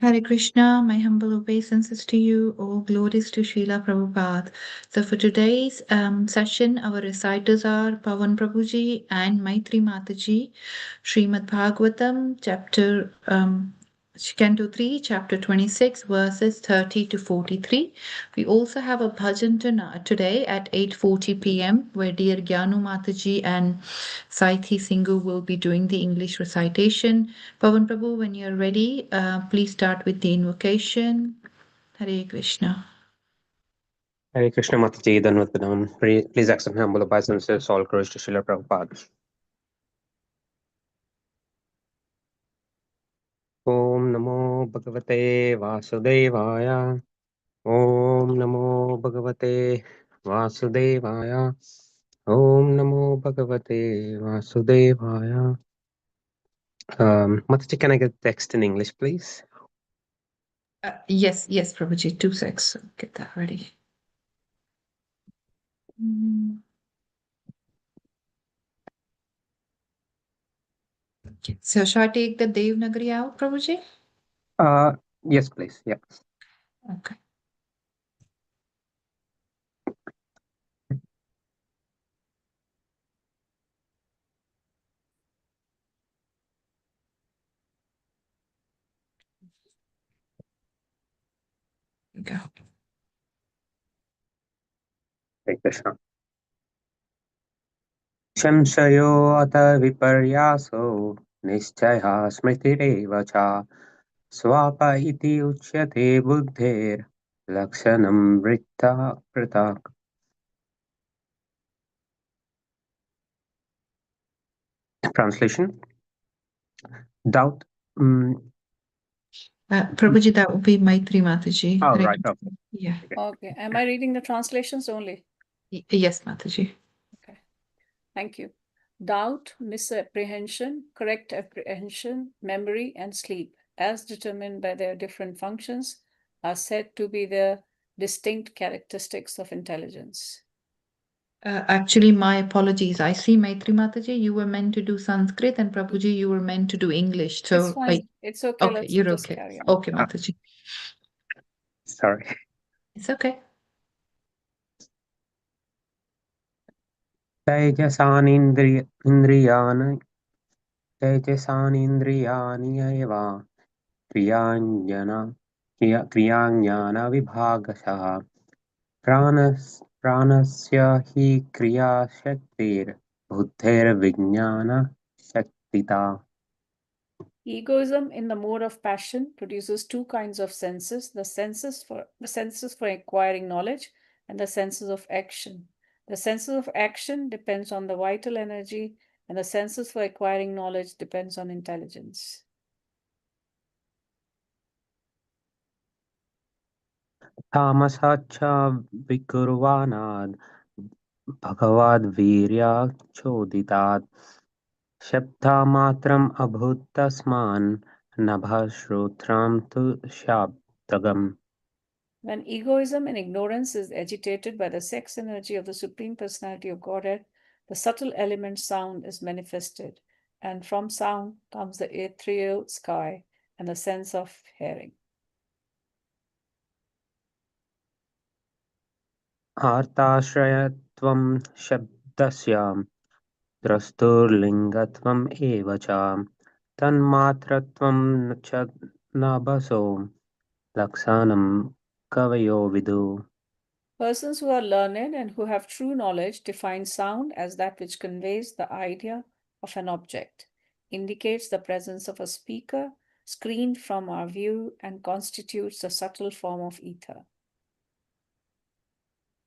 Hare Krishna, my humble obeisances to you. All glories to Srila Prabhupada. So for today's session, our reciters are Pavan Prabhuji and Maitri Mataji. Srimad Bhagavatam, Canto 3, Chapter 26, verses 30 to 43. We also have a bhajan today at 8:40 p.m. where dear Gyanu Mataji and Saithi Singhu will be doing the English recitation. Pavan Prabhu, when you're ready, please start with the invocation. Hare Krishna. Hare Krishna Mataji, Dhanvat. Please accept my humble obeisances, all glories to Srila Prabhupada. Om Namo Bhagavate Vasudevaya. Om Namo Bhagavate Vasudevaya. Om Namo Bhagavate Vasudevaya. Mataji, can I get text in English, please? Yes, Prabhuji, 2 secs. Get that ready. Okay. So shall I take the Devnagari out, Prabhuji? Yes, please. Yeah. Okay. Go. Hare Krishna. संशयो अत विपर्यासो निश्चयः स्मृतिरेव च swap इति उच्यते बुद्धेर्लक्षणं वृत्तः पृथक्. Translation: Doubt. Prabhuji, that would be Maitri Mataji. Oh, right. Okay. Yeah. Okay. Am I reading the translations only? Yes, Mataji. Okay. Thank you. Doubt, misapprehension, correct apprehension, memory, and sleep, as determined by their different functions, are said to be the distinct characteristics of intelligence. Actually, my apologies. I see Maitri Mataji, you were meant to do Sanskrit, and Prabhuji, you were meant to do English. So It's fine. It's okay. okay, Let's you're just okay. carry on. Okay, Mataji. Sorry. It's okay. तैजसानीन्द्रियाणि एव क्रियाज्ञानविभागशः प्राणस्य हि क्रियाशक्तिर्बुद्धेर्विज्ञानशक्तिता. Egoism in the mode of passion produces two kinds of senses, the senses for acquiring knowledge and the senses of action. The senses of action depends on the vital energy and the senses for acquiring knowledge depends on intelligence. तामसश्च विकुर्वाणाद् भगवद्वीर्याचोदितात् शब्दमात्रम् अभूत् तस्मान् नभः श्रोत्रं तु शाब्दगम्. When egoism and ignorance is agitated by the sex energy of the Supreme Personality of Godhead, the subtle element sound is manifested, and from sound comes the ethereal sky and the sense of hearing. आर्ताश्रयत्वं शब्दस्य द्रष्टुर्लिङ्गत्वम् एव च तन्मात्रत्वं च नभसो लक्षणं कवयो विदुः. Persons who are learned and who have true knowledge define sound as that which conveys the idea of an object, indicates the presence of a speaker, screened from our view, and constitutes a subtle form of ether.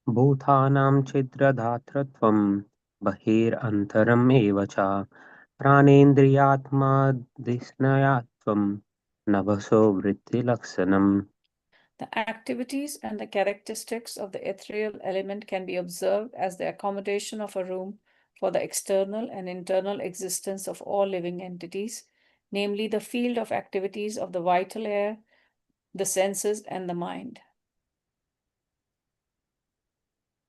भूतानां छिद्रधातृत्वं बहिरन्तरम् एव च प्राणेन्द्रियात्मादिस्नयत्वं नभसो वृत्तिलक्षणम्. The activities and the characteristics of the ethereal element can be observed as the accommodation of a room for the external and internal existence of all living entities, namely the field of activities of the vital air, the senses, and the mind.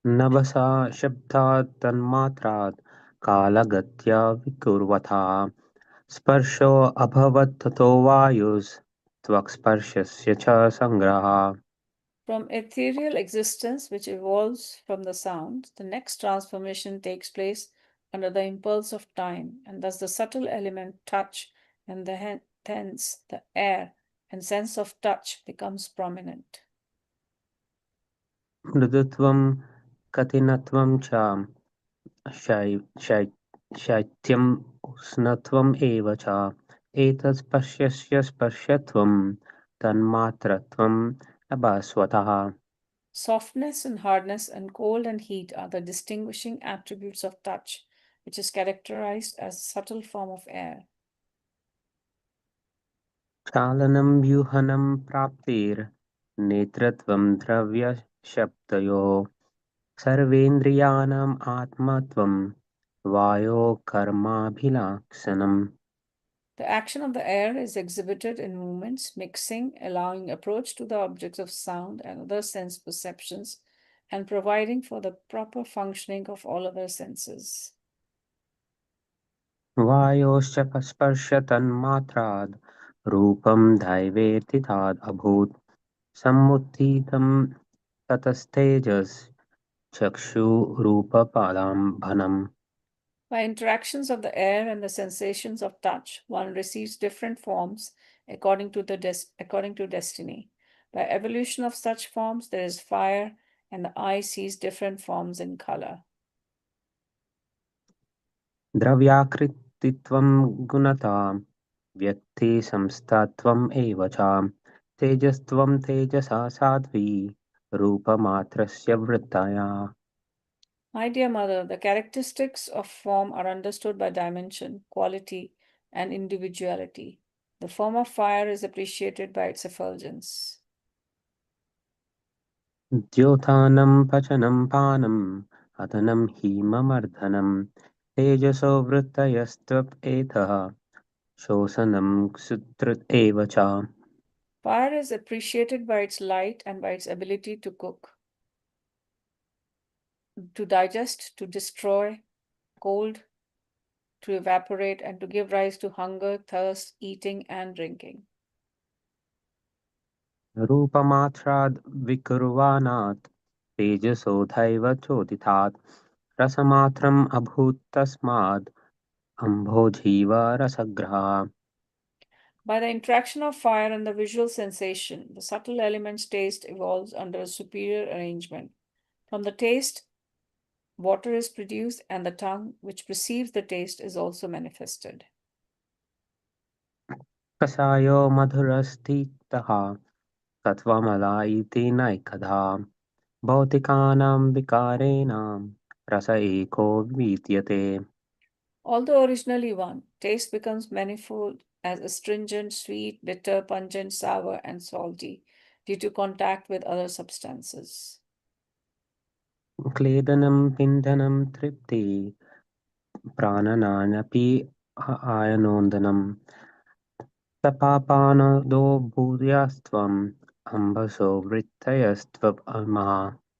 नभसा शब्दात् तन्मात्रात् कालगत्या विकुर्वथा स्पर्शो अभवत् ततो वायुस् त्वक्स्पर्शस्य च सङ्ग्रहः. From ethereal existence, which evolves from the sound, the next transformation takes place under the impulse of time, and thus the subtle element touch and thence the air and sense of touch becomes prominent. मृदुत्वं कठिनत्वं च शैत्यम् उष्णत्वम् एव च एतत् स्पर्शस्य स्पर्शत्वं तन्मात्रत्वं अभास्वतः. Softness and hardness and cold and heat are the distinguishing attributes of touch, which is characterized as a subtle form of air. चालनं व्यूहनं प्राप्तिर्नेत्रत्वं द्रव्यशब्दयोः सर्वेन्द्रियाणाम् आत्मत्वं वायोः कर्माभिलाक्षणम्. The action of the air is exhibited in movements, mixing, allowing approach to the objects of sound and other sense perceptions, and providing for the proper functioning of all other senses. वायोश्च स्पर्शतन्मात्राद् रूपं दैवेतिथाद् अभूत् समुत्थितं ततस्तेजस् चक्षुरूपपादाम्भनम्. By interactions of the air and the sensations of touch, one receives different forms according to destiny. By evolution of such forms, there is fire, and the eye sees different forms in color. द्रव्याकृतित्वं गुणता व्यक्तिसंस्थात्वम् एव च तेजस्त्वं तेजसा Sadhvi रूपमात्रस्य वृत्तया. My dear mother, the characteristics of form are understood by dimension, quality, and individuality. The form of fire is appreciated by its effulgence. द्योतानं पचनं पानम् अदनं हीममर्दनं तेजसो वृत्तयस्त्वप् एतः शोषणं क्षुद्र एव च. Fire is appreciated by its light and by its ability to cook, to digest, to destroy, cold, to evaporate, and to give rise to hunger, thirst, eating, and drinking. रूपमात्राद् विकुर्वाणात् तेजसोऽधैव चोदितात् रसमात्रम् अभूत् तस्माद् अम्भोजीव रसग्रहा. By the interaction of fire and the visual sensation, the subtle element's taste evolves under a superior arrangement. From the taste, water is produced, and the tongue, which perceives the taste, is also manifested. कषायो मधुरस्थितः सत्त्वमला इति नैकधा भौतिकानां विकारेणां रस एको विद्यते. Although originally one, taste becomes manifold as astringent, sweet, bitter, pungent, sour, and salty due to contact with other substances. क्लेदनं पिण्डनं Tripti प्राणनानपि आयनोदनं तपापानदो भूयास्त्वम् अम्बसो वृत्तयस्त्वमः.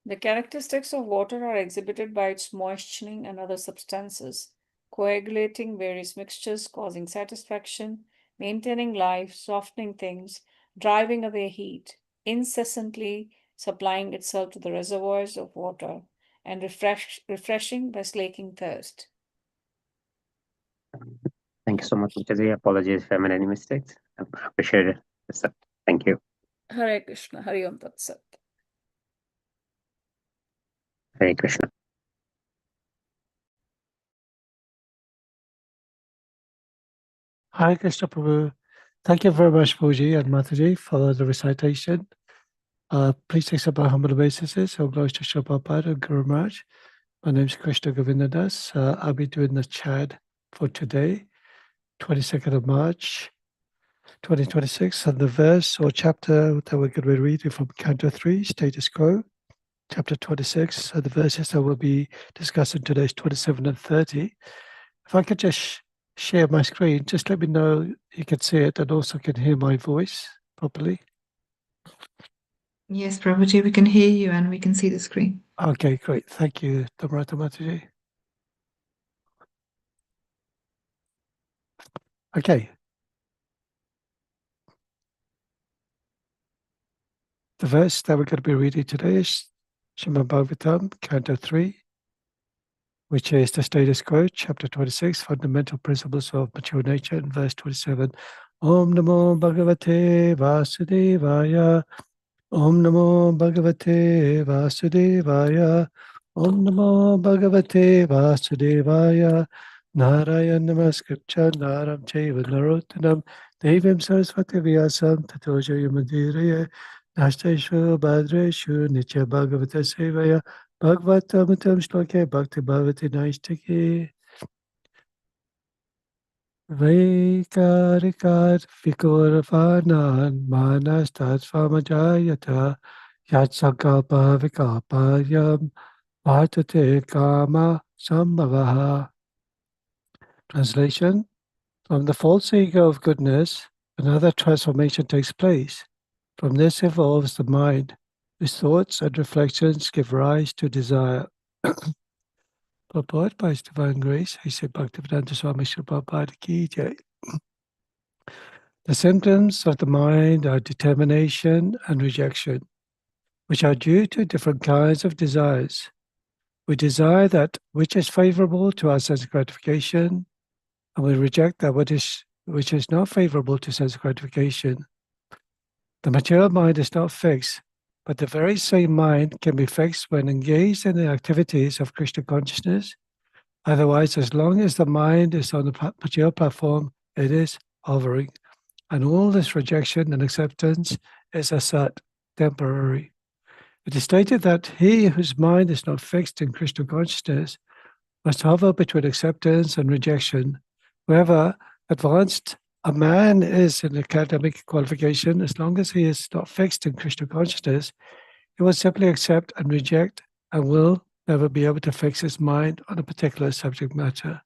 The characteristics of water are exhibited by its moistening and other substances, coagulating various mixtures, causing satisfaction, maintaining life, softening things, driving away heat, incessantly supplying itself to the reservoirs of water, and refreshing by slaking thirst. Thank you so much, Mutaji. Apologies if I made any mistakes. I appreciate it. Thank you. Hare Krishna, Hari Om Tat Sat. Hare Krishna. Hare Krishna Prabhu. Thank you very much, Puji and Mataji, for the recitation. Please accept our humble obeisances. All glories to Srila Prabhupada and Guru Maharaj. My name is Krishna Govind Dasa. I'll be doing the chad for today, 22nd of March, 2026. And the verse or chapter that we're going to be reading from Canto 3, Status Quo, chapter 26. So the verses that we'll be discussing today is 27 and 30. If I could just share my screen, just let me know you can see it and also can hear my voice properly. Yes, Prabhuji, we can hear you and we can see the screen. Okay, great. Thank you, Dhammarato Mataji. Okay. The verse that we're going to be reading today is Srimad Bhagavatam, Canto 3, which is the status quo, chapter 26, Fundamental Principles of Mature Nature, and verse 27. Om Namo Bhagavate Vasudevaya. Om Namo Bhagavate Vasudevaya. Om Namo Bhagavate Vasudevaya. Narayan Namaskritcha Naram Chaiva Narottanam Devim Saraswati Vyasam Tato Jayamadhiraya Nasteshu Bhadreshu Nitya Bhagavata Sevaya Bhagavatamutam Shloke Bhakti Bhavati Naistaki Vaikarikat Vikoravanan Manas Tatsvamajayata Yatsakalpa Vikapayam Bhartate Kama Sambhavaha. Translation: from the false ego of goodness, another transformation takes place. From this evolves the mind, whose thoughts and reflections give rise to desire. Purport by His Divine Grace, I say Bhaktivedanta Swami Srila Prabhupada Ki Jai. The symptoms of the mind are determination and rejection, which are due to different kinds of desires. We desire that which is favorable to our sense gratification, and we reject that which is not favorable to sense gratification. The material mind is not fixed, but the very same mind can be fixed when engaged in the activities of Krishna consciousness. Otherwise, as long as the mind is on the material platform, it is hovering, and all this rejection and acceptance is asat, temporary. It is stated that he whose mind is not fixed in Krishna consciousness must hover between acceptance and rejection. However advanced a man is in academic qualification, as long as he is not fixed in Krishna consciousness, he will simply accept and reject and will never be able to fix his mind on a particular subject matter.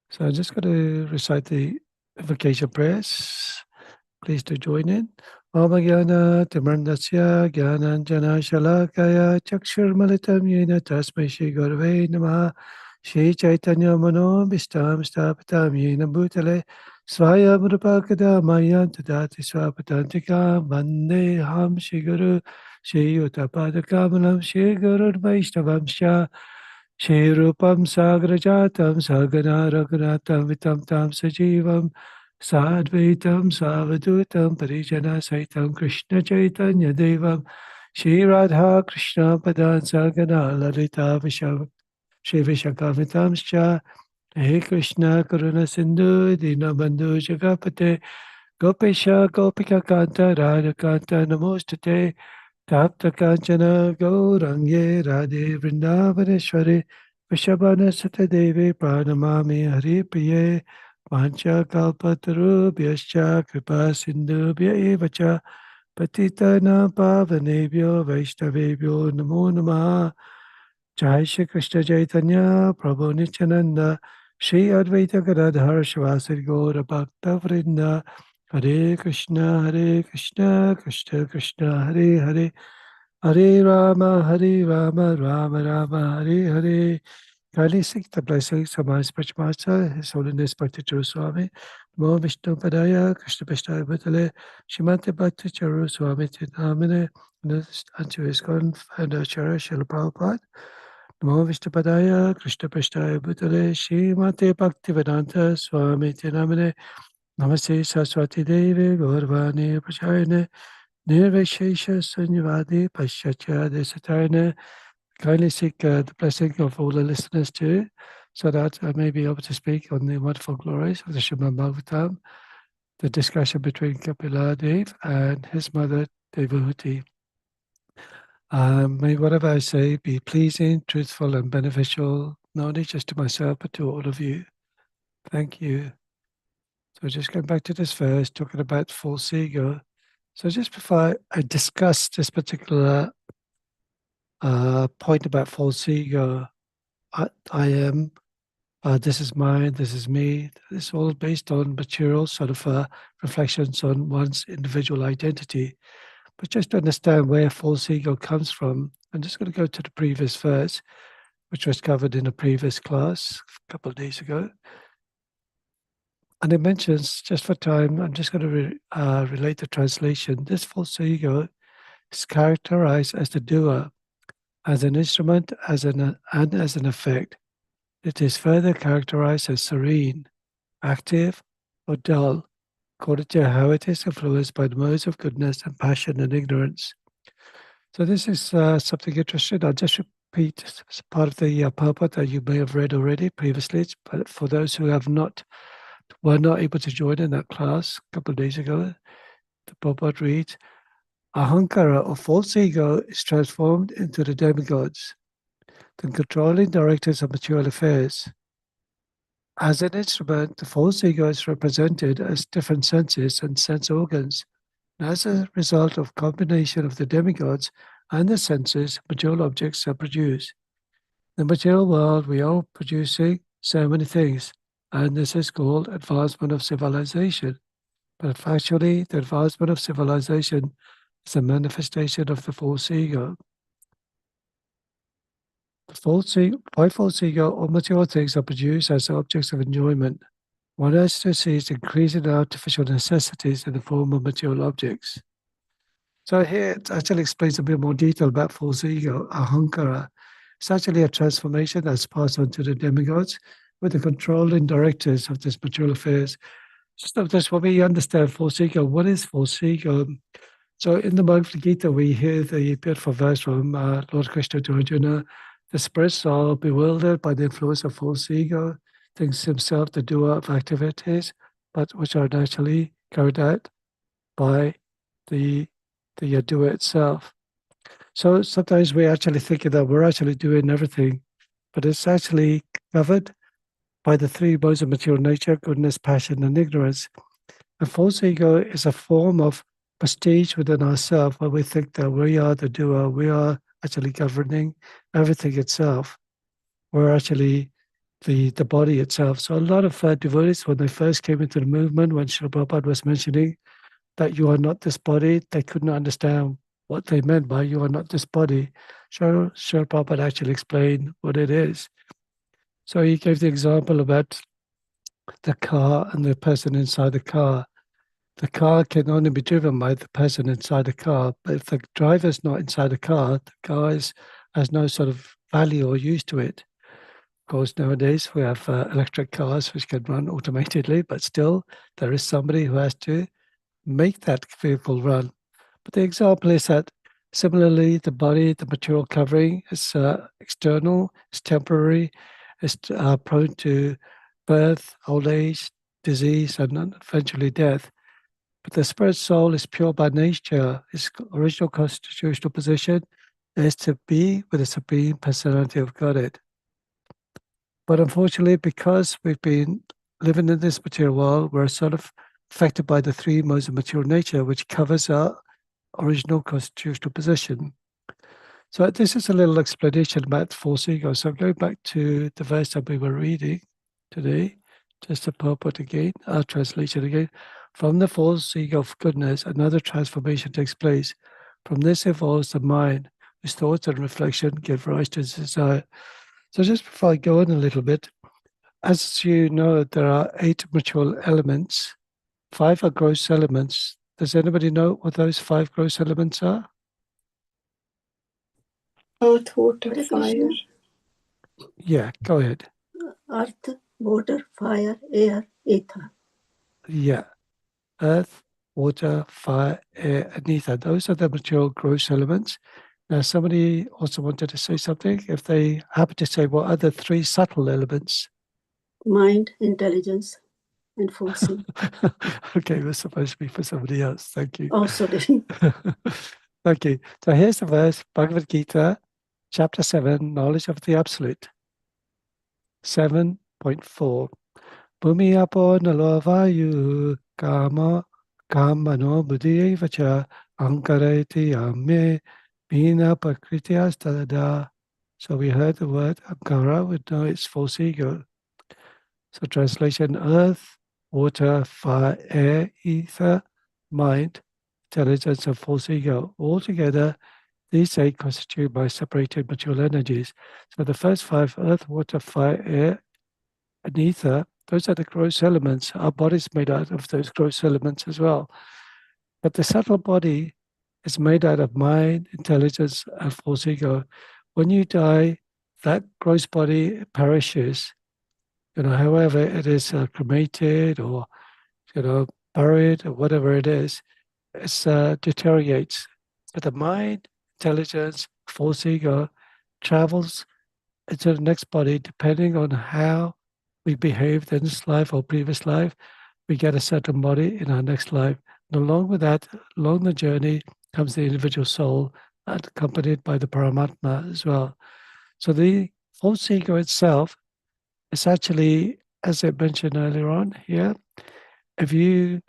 So I'm just going to recite the invocation prayers. Please do join in. Om Jnana Timrandasya Jnananjana Shalakaya Chakshurmalitam Yena Tasmai Shri Gurave Namaha Shri Chaitanya Mano Bhistam Stapitam Yena Bhutale Svaya Murupakada Mayan Tadati Swapatantika Vande Ham Shri Guru Shri Uttapadakamalam Shri Guru Vaishnavam Shah Shri Rupam Sagrajatam Sagana Raghunatam Vitam Tam Sajivam Sadvaitam Savadutam Parijana Saitam Krishna Chaitanya Devam Shri Radha Krishna Padan Sagana Lalita Shri Vishakamitam Scha Hey Krishna Karuna Sindhu Dinabandhu Jagapate Gopesha Gopika Kanta Radha Kanta Namostate Tapta Kanchana Gaurange Radhe Vrindavaneshwari Vishabhana Satadevi Pranamami Hari Priye Pancha Kalpatarubhyascha Kripa Sindhubhya Evacha Patitana Pavanebhyo Vaishnavebhyo Namo Namaha. Jai Shri Krishna Chaitanya Prabhu Nityananda Shri Advaita Gadadhar Shivasari Gaura Bhakta Vrinda Hare Krishna Krishna Krishna Hare Hare Hare Rama Rama Rama Hare Hare. Kindly seek the blessings of my spiritual master, His Holiness Bhakti Charu Swami, Namo Vishnu Padaya, Krishna Pishtai Bhutale, Shrimati Bhakti Charu Swami Tidnamine, unto His founder Acharya Srila Prabhupada, Namo Vishnu Padaya, Krishna Pishtai Bhutale, Shrimati Bhakti Vedanta Swami Tidnamine, Namaste Saraswati Devi, Gaurvani Prachayane, Nirvishesha Sunyavadi, Paschatya Desatayane. Kindly seek the blessing of all the listeners too, so that I may be able to speak on the wonderful glories of the Srimad Bhagavatam, the discussion between Kapila Dev and his mother Devahuti. May whatever I say be pleasing, truthful, and beneficial, not only just to myself, but to all of you. Thank you. So just going back to this verse, talking about false ego. So just before I discuss this particular point about false ego, I am, this is mine, this is me. This is all based on material sort of reflections on one's individual identity. But just to understand where false ego comes from, I'm just going to go to the previous verse, which was covered in a previous class a couple of days ago. And it mentions, just for time, I'm just going to relate the translation. This false ego is characterized as the doer, as an instrument, and as an effect. It is further characterized as serene, active, or dull, according to how it is influenced by the modes of goodness and passion and ignorance. So this is something interesting. I'll just repeat part of the purport that you may have read already previously, but for those who were not able to join in that class a couple of days ago, the purport reads, Ahankara, or false ego, is transformed into the demigods, the controlling directors of material affairs. As an instrument, the false ego is represented as different senses and sense organs. And as a result of combination of the demigods and the senses, material objects are produced. In the material world, we are producing so many things, and this is called advancement of civilization. But factually, the advancement of civilization is a manifestation of the false ego. By false ego, all material things are produced as objects of enjoyment. One has to see increasing artificial necessities in the form of material objects. So here it actually explains a bit more detail about false ego, ahankara. It's actually a transformation that's passed on to the demigods with the controlling directors of this material affairs. Just when we understand false ego, what is false ego? So in the Bhagavad Gita, we hear the beautiful verse from Lord Krishna to Arjuna, the spirits are bewildered by the influence of false ego, thinks himself the doer of activities, but which are naturally carried out by the doer itself. So sometimes we actually think that we're actually doing everything, but it's actually covered by the three modes of material nature, goodness, passion, and ignorance. And false ego is a form of prestige within ourselves where we think that we are the doer, we are actually governing everything itself. We're actually the body itself. So a lot of devotees, when they first came into the movement, when Srila Prabhupada was mentioning that you are not this body, they couldn't understand what they meant by you are not this body. So Srila Prabhupada actually explained what it is. So he gave the example about the car and the person inside the car. The car can only be driven by the person inside the car, but if the driver's not inside the car has no sort of value or use to it. Of course, nowadays we have electric cars which can run automatically, but still there is somebody who has to make that vehicle run. But the example is that similarly, the body, the material covering is external, it's temporary, it's prone to birth, old age, disease, and eventually death. But the spirit soul is pure by nature. Its original constitutional position is to be with the Supreme Personality of Godhead. But unfortunately, because we've been living in this material world, we're sort of affected by the three modes of material nature, which covers our original constitutional position. So this is a little explanation about false ego. So going back to the verse that we were reading today, just to purport again, our translation again. From the false ego of goodness, another transformation takes place. From this evolves the mind, whose thoughts and reflection give rise to desire. So just before I go on a little bit, as you know, there are 8 material elements. 5 are gross elements. Does anybody know what those 5 gross elements are? Earth, water, fire. Yeah, go ahead. Earth, water, fire, air, ether. Yeah. Earth, water, fire, air, and ether. Those are the material gross elements. Now, somebody also wanted to say something. If they happen to say, what are the 3 subtle elements? Mind, intelligence, and forcing. Okay, it was supposed to be for somebody else. Thank you. Oh, sorry. Thank you. So here's the verse, Bhagavad Gita, chapter 7, Knowledge of the Absolute. 7.4. Bhumi apo nalo vayu kama kamano buddhi vacha ankareti amme bina prakritiastada. So we heard the word ankara, we know it's false ego. So translation, earth, water, fire, air, ether, mind, intelligence, and false ego. Altogether, these 8 constitute by separated material energies. So the first 5, earth, water, fire, air, and ether, Those are the gross elements. Our body's made out of those gross elements as well. But the subtle body is made out of mind, intelligence, and false ego. When you die, that gross body perishes. However it is cremated or buried or whatever it is, it deteriorates. But the mind, intelligence, false ego travels into the next body depending on how we behaved in this life or previous life. We get a certain body in our next life. And along with that, along the journey comes the individual soul, accompanied by the Paramatma as well. So the false ego itself is actually, as I mentioned earlier on here, the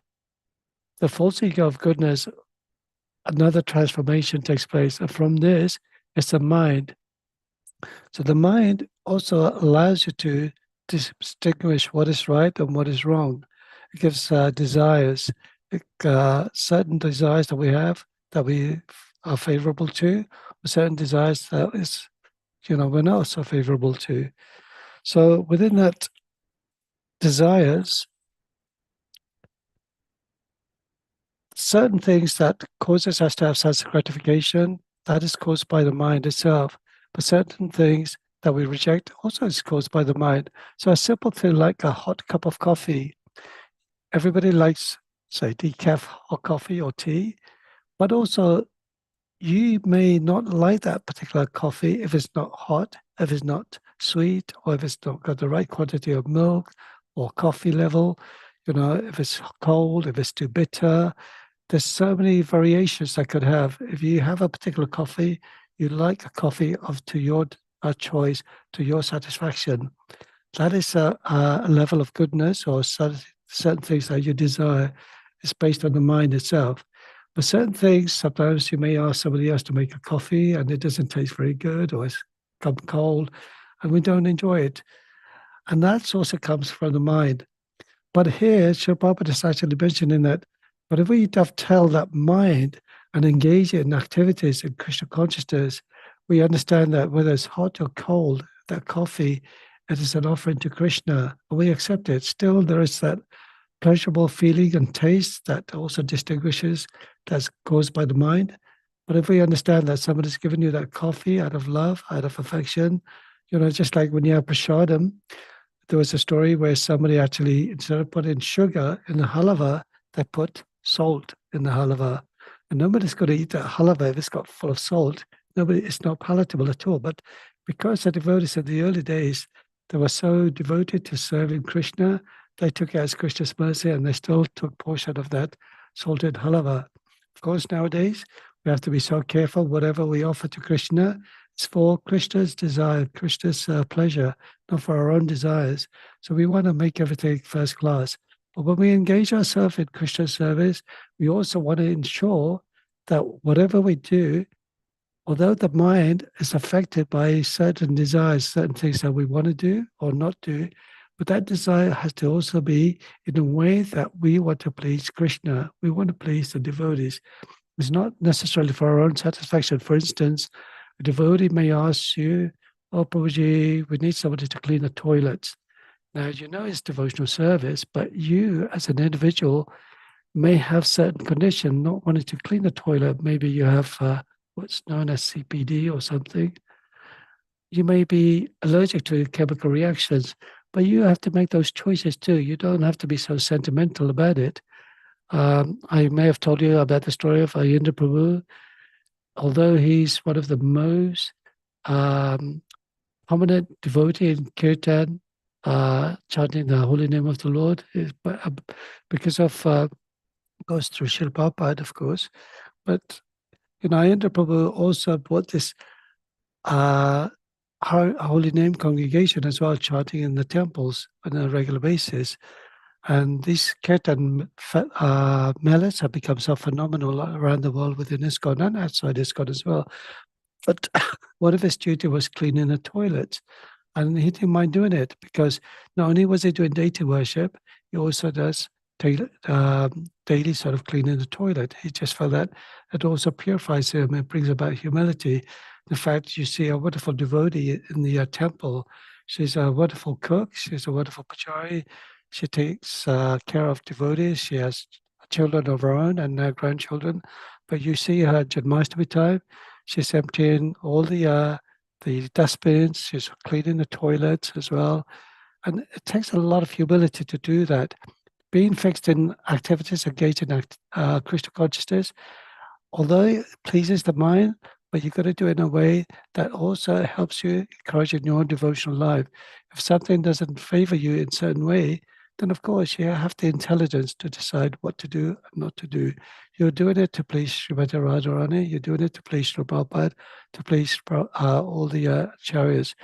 false ego of goodness, another transformation takes place. And from this, it's the mind. So the mind also allows you to distinguish what is right and what is wrong. It gives desires, certain desires that we have that we are favorable to, or certain desires that is, we're not so favorable to. So within that desires, certain things that causes us to have sense of gratification, that is caused by the mind itself. But certain things that we reject also is caused by the mind. So a simple thing like a hot cup of coffee, everybody likes, say, decaf hot coffee or tea, but also you may not like that particular coffee if it's not hot, if it's not sweet, or if it's not got the right quantity of milk or coffee level, if it's cold, if it's too bitter. There's so many variations that could have. If you have a particular coffee, you like a coffee to your choice, to your satisfaction. That is a level of goodness or certain things that you desire. It's based on the mind itself. But certain things, sometimes you may ask somebody else to make a coffee and it doesn't taste very good or it's come cold and we don't enjoy it. And that also comes from the mind. But here, Srila Prabhupada is actually mentioning that, but if we dovetail that mind and engage in activities in Krishna consciousness, we understand that whether it's hot or cold, that coffee, it is an offering to Krishna, and we accept it. Still, there is that pleasurable feeling and taste that also distinguishes, that's caused by the mind. But if we understand that somebody's given you that coffee out of love, out of affection, just like when you have prasadam, there was a story where somebody actually, instead of putting sugar in the halava, they put salt in the halava. And nobody's going to eat that halava if it's got full of salt. It's not palatable at all. But because the devotees in the early days, they were so devoted to serving Krishna, they took it as Krishna's mercy and they still took portion of that salted halava. Of course, nowadays, we have to be so careful. Whatever we offer to Krishna, it's for Krishna's desire, Krishna's pleasure, not for our own desires. So we want to make everything first class. But when we engage ourselves in Krishna's service, we also want to ensure that whatever we do, although the mind is affected by certain desires, certain things that we want to do or not do, but that desire has to also be in a way that we want to please Krishna. We want to please the devotees. It's not necessarily for our own satisfaction. For instance, a devotee may ask you, "Oh, Prabhuji, we need somebody to clean the toilets." Now, it's devotional service, but you as an individual may have certain condition, not wanting to clean the toilet. Maybe you have what's known as CPD or something. You may be allergic to chemical reactions, but you have to make those choices too. You don't have to be so sentimental about it. I may have told you about the story of Ayendra Prabhu. Although he's one of the most prominent devotee in Kirtan, chanting the holy name of the Lord, because of goes through Srila Prabhupada, of course. But Ayendra Prabhu also brought this holy name congregation as well, chanting in the temples on a regular basis. And these Kirtan melas have become so phenomenal around the world within ISKCON and outside ISKCON as well. But one of his duty was cleaning the toilets. And he didn't mind doing it because not only was he doing deity worship, he also does daily sort of cleaning the toilet. He just felt that it also purifies him and brings about humility. In fact, you see a wonderful devotee in the temple. She's a wonderful cook. She's a wonderful pujari. She takes care of devotees. She has children of her own and grandchildren. But you see her at Janmashtami time, she's emptying all the dustbins. She's cleaning the toilets as well. And it takes a lot of humility to do that. Being fixed in activities, engaged in Krishna consciousness, although it pleases the mind, but you've got to do it in a way that also helps you encourage in your own devotional life. If something doesn't favor you in a certain way, then of course you have the intelligence to decide what to do and not to do. You're doing it to please Srimati Radharani, you're doing it to please Srila Prabhupada, to please all the acharyas.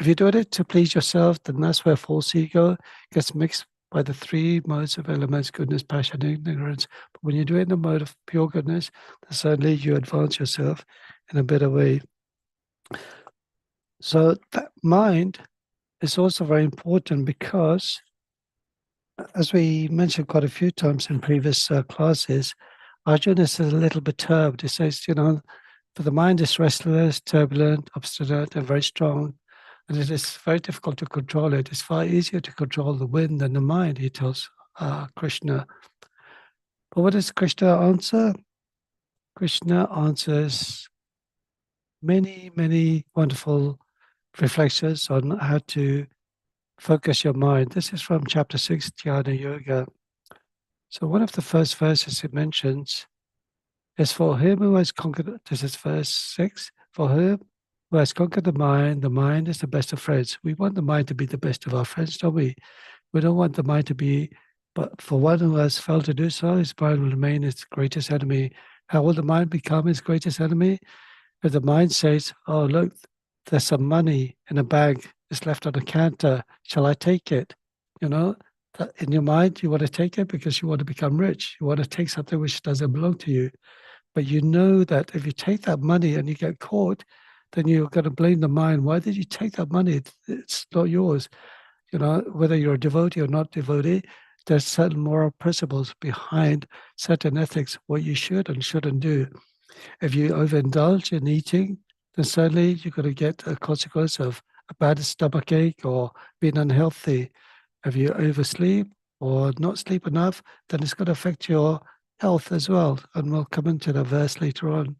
If you're doing it to please yourself, then that's where false ego gets mixed by the three modes of elements, goodness, passion, and ignorance. But when you do it in the mode of pure goodness, then certainly you advance yourself in a better way. So that mind is also very important because, as we mentioned quite a few times in previous classes, Arjuna is a little perturbed. He says, for the mind is restless, turbulent, obstinate, and very strong. And it is very difficult to control it. It's far easier to control the wind than the mind, he tells Krishna. But what does Krishna answer? Krishna answers many, many wonderful reflections on how to focus your mind. This is from chapter 6, Dhyana Yoga. So one of the first verses it mentions is, for him who has conquered, this is verse 6, for him who has conquered the mind is the best of friends. We want the mind to be the best of our friends, don't we? We don't want the mind to be, but for one who has failed to do so, his mind will remain its greatest enemy. How will the mind become its greatest enemy? If the mind says, oh, look, there's some money in a bag, it's left on a counter, shall I take it? In your mind, you want to take it because you want to become rich. You want to take something which doesn't belong to you. But you know that if you take that money and you get caught, then you're going to blame the mind. Why did you take that money? It's not yours. Whether you're a devotee or not devotee, there's certain moral principles behind certain ethics, what you should and shouldn't do. If you overindulge in eating, then certainly you're going to get a consequence of a bad stomachache or being unhealthy. If you oversleep or not sleep enough, then it's going to affect your health as well. And we'll come into the verse later on.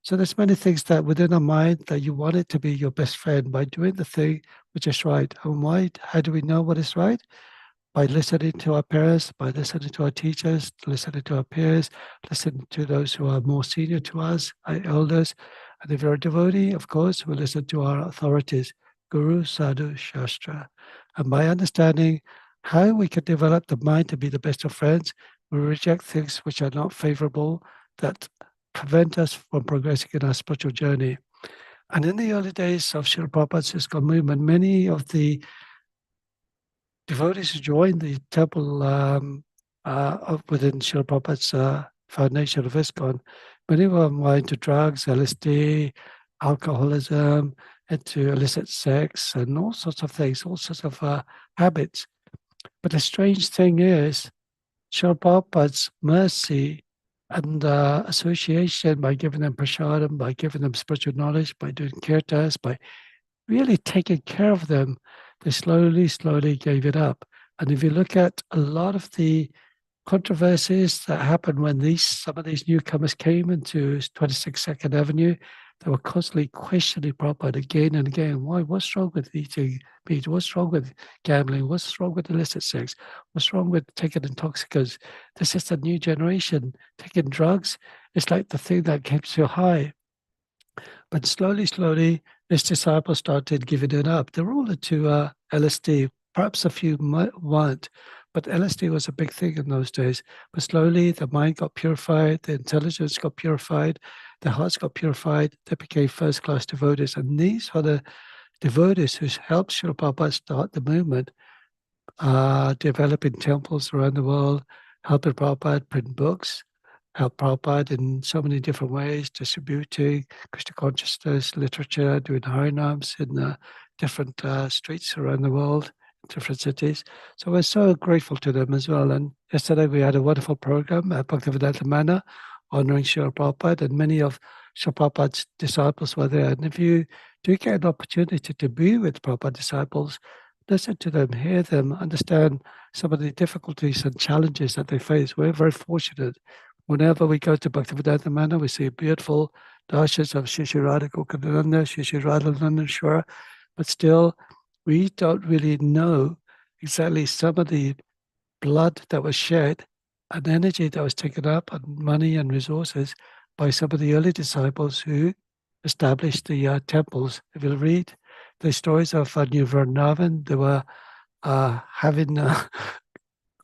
So there's many things that within our mind that you want it to be your best friend by doing the thing which is right. And why? How do we know what is right? By listening to our parents, by listening to our teachers, listening to our peers, listening to those who are more senior to us, our elders. And if you're a devotee, of course, we listen to our authorities, Guru, Sadhu, Shastra. And by understanding how we can develop the mind to be the best of friends, we reject things which are not favorable, that prevent us from progressing in our spiritual journey. And in the early days of Srila Prabhupada's ISKCON movement, many of the devotees who joined the temple within Srila Prabhupada's foundation of ISKCON, many of them were into drugs, LSD, alcoholism, into illicit sex, and all sorts of things, all sorts of habits. But the strange thing is, Srila Prabhupada's mercy and association, by giving them prasadam, by giving them spiritual knowledge, by doing kirtas, by really taking care of them, they slowly gave it up. And if you look at a lot of the controversies that happened when some of these newcomers came into 26 Second Avenue, they were constantly questioning Prabhupada again and again. Why? What's wrong with eating meat? What's wrong with gambling? What's wrong with illicit sex? What's wrong with taking intoxicants? This is the new generation. Taking drugs is like the thing that keeps you high. But slowly, his disciples started giving it up. They were all into LSD. Perhaps a few weren't, but LSD was a big thing in those days. But slowly, the mind got purified, the intelligence got purified, the hearts got purified. They became first-class devotees. And these are the devotees who helped Srila Prabhupada start the movement, developing temples around the world, helping Prabhupada print books, help Prabhupada in so many different ways, distributing Krishna consciousness literature, doing harinams in different streets around the world, different cities. So we're so grateful to them as well. And yesterday we had a wonderful program at Bhaktivedanta Manor honoring Srila Prabhupada, and many of Srila Prabhupada's disciples were there. And if you do get an opportunity to be with Prabhupada disciples, listen to them, hear them, understand some of the difficulties and challenges that they face. We're very fortunate. Whenever we go to Bhaktivedanta Manor, we see beautiful darshas of Shri Shri Radha Gokulananda, Shri Shri Radha Nandaneshwara, but still we don't really know exactly some of the blood that was shed and energy that was taken up and money and resources by some of the early disciples who established the temples. If you read the stories of New Vrindavan, they were having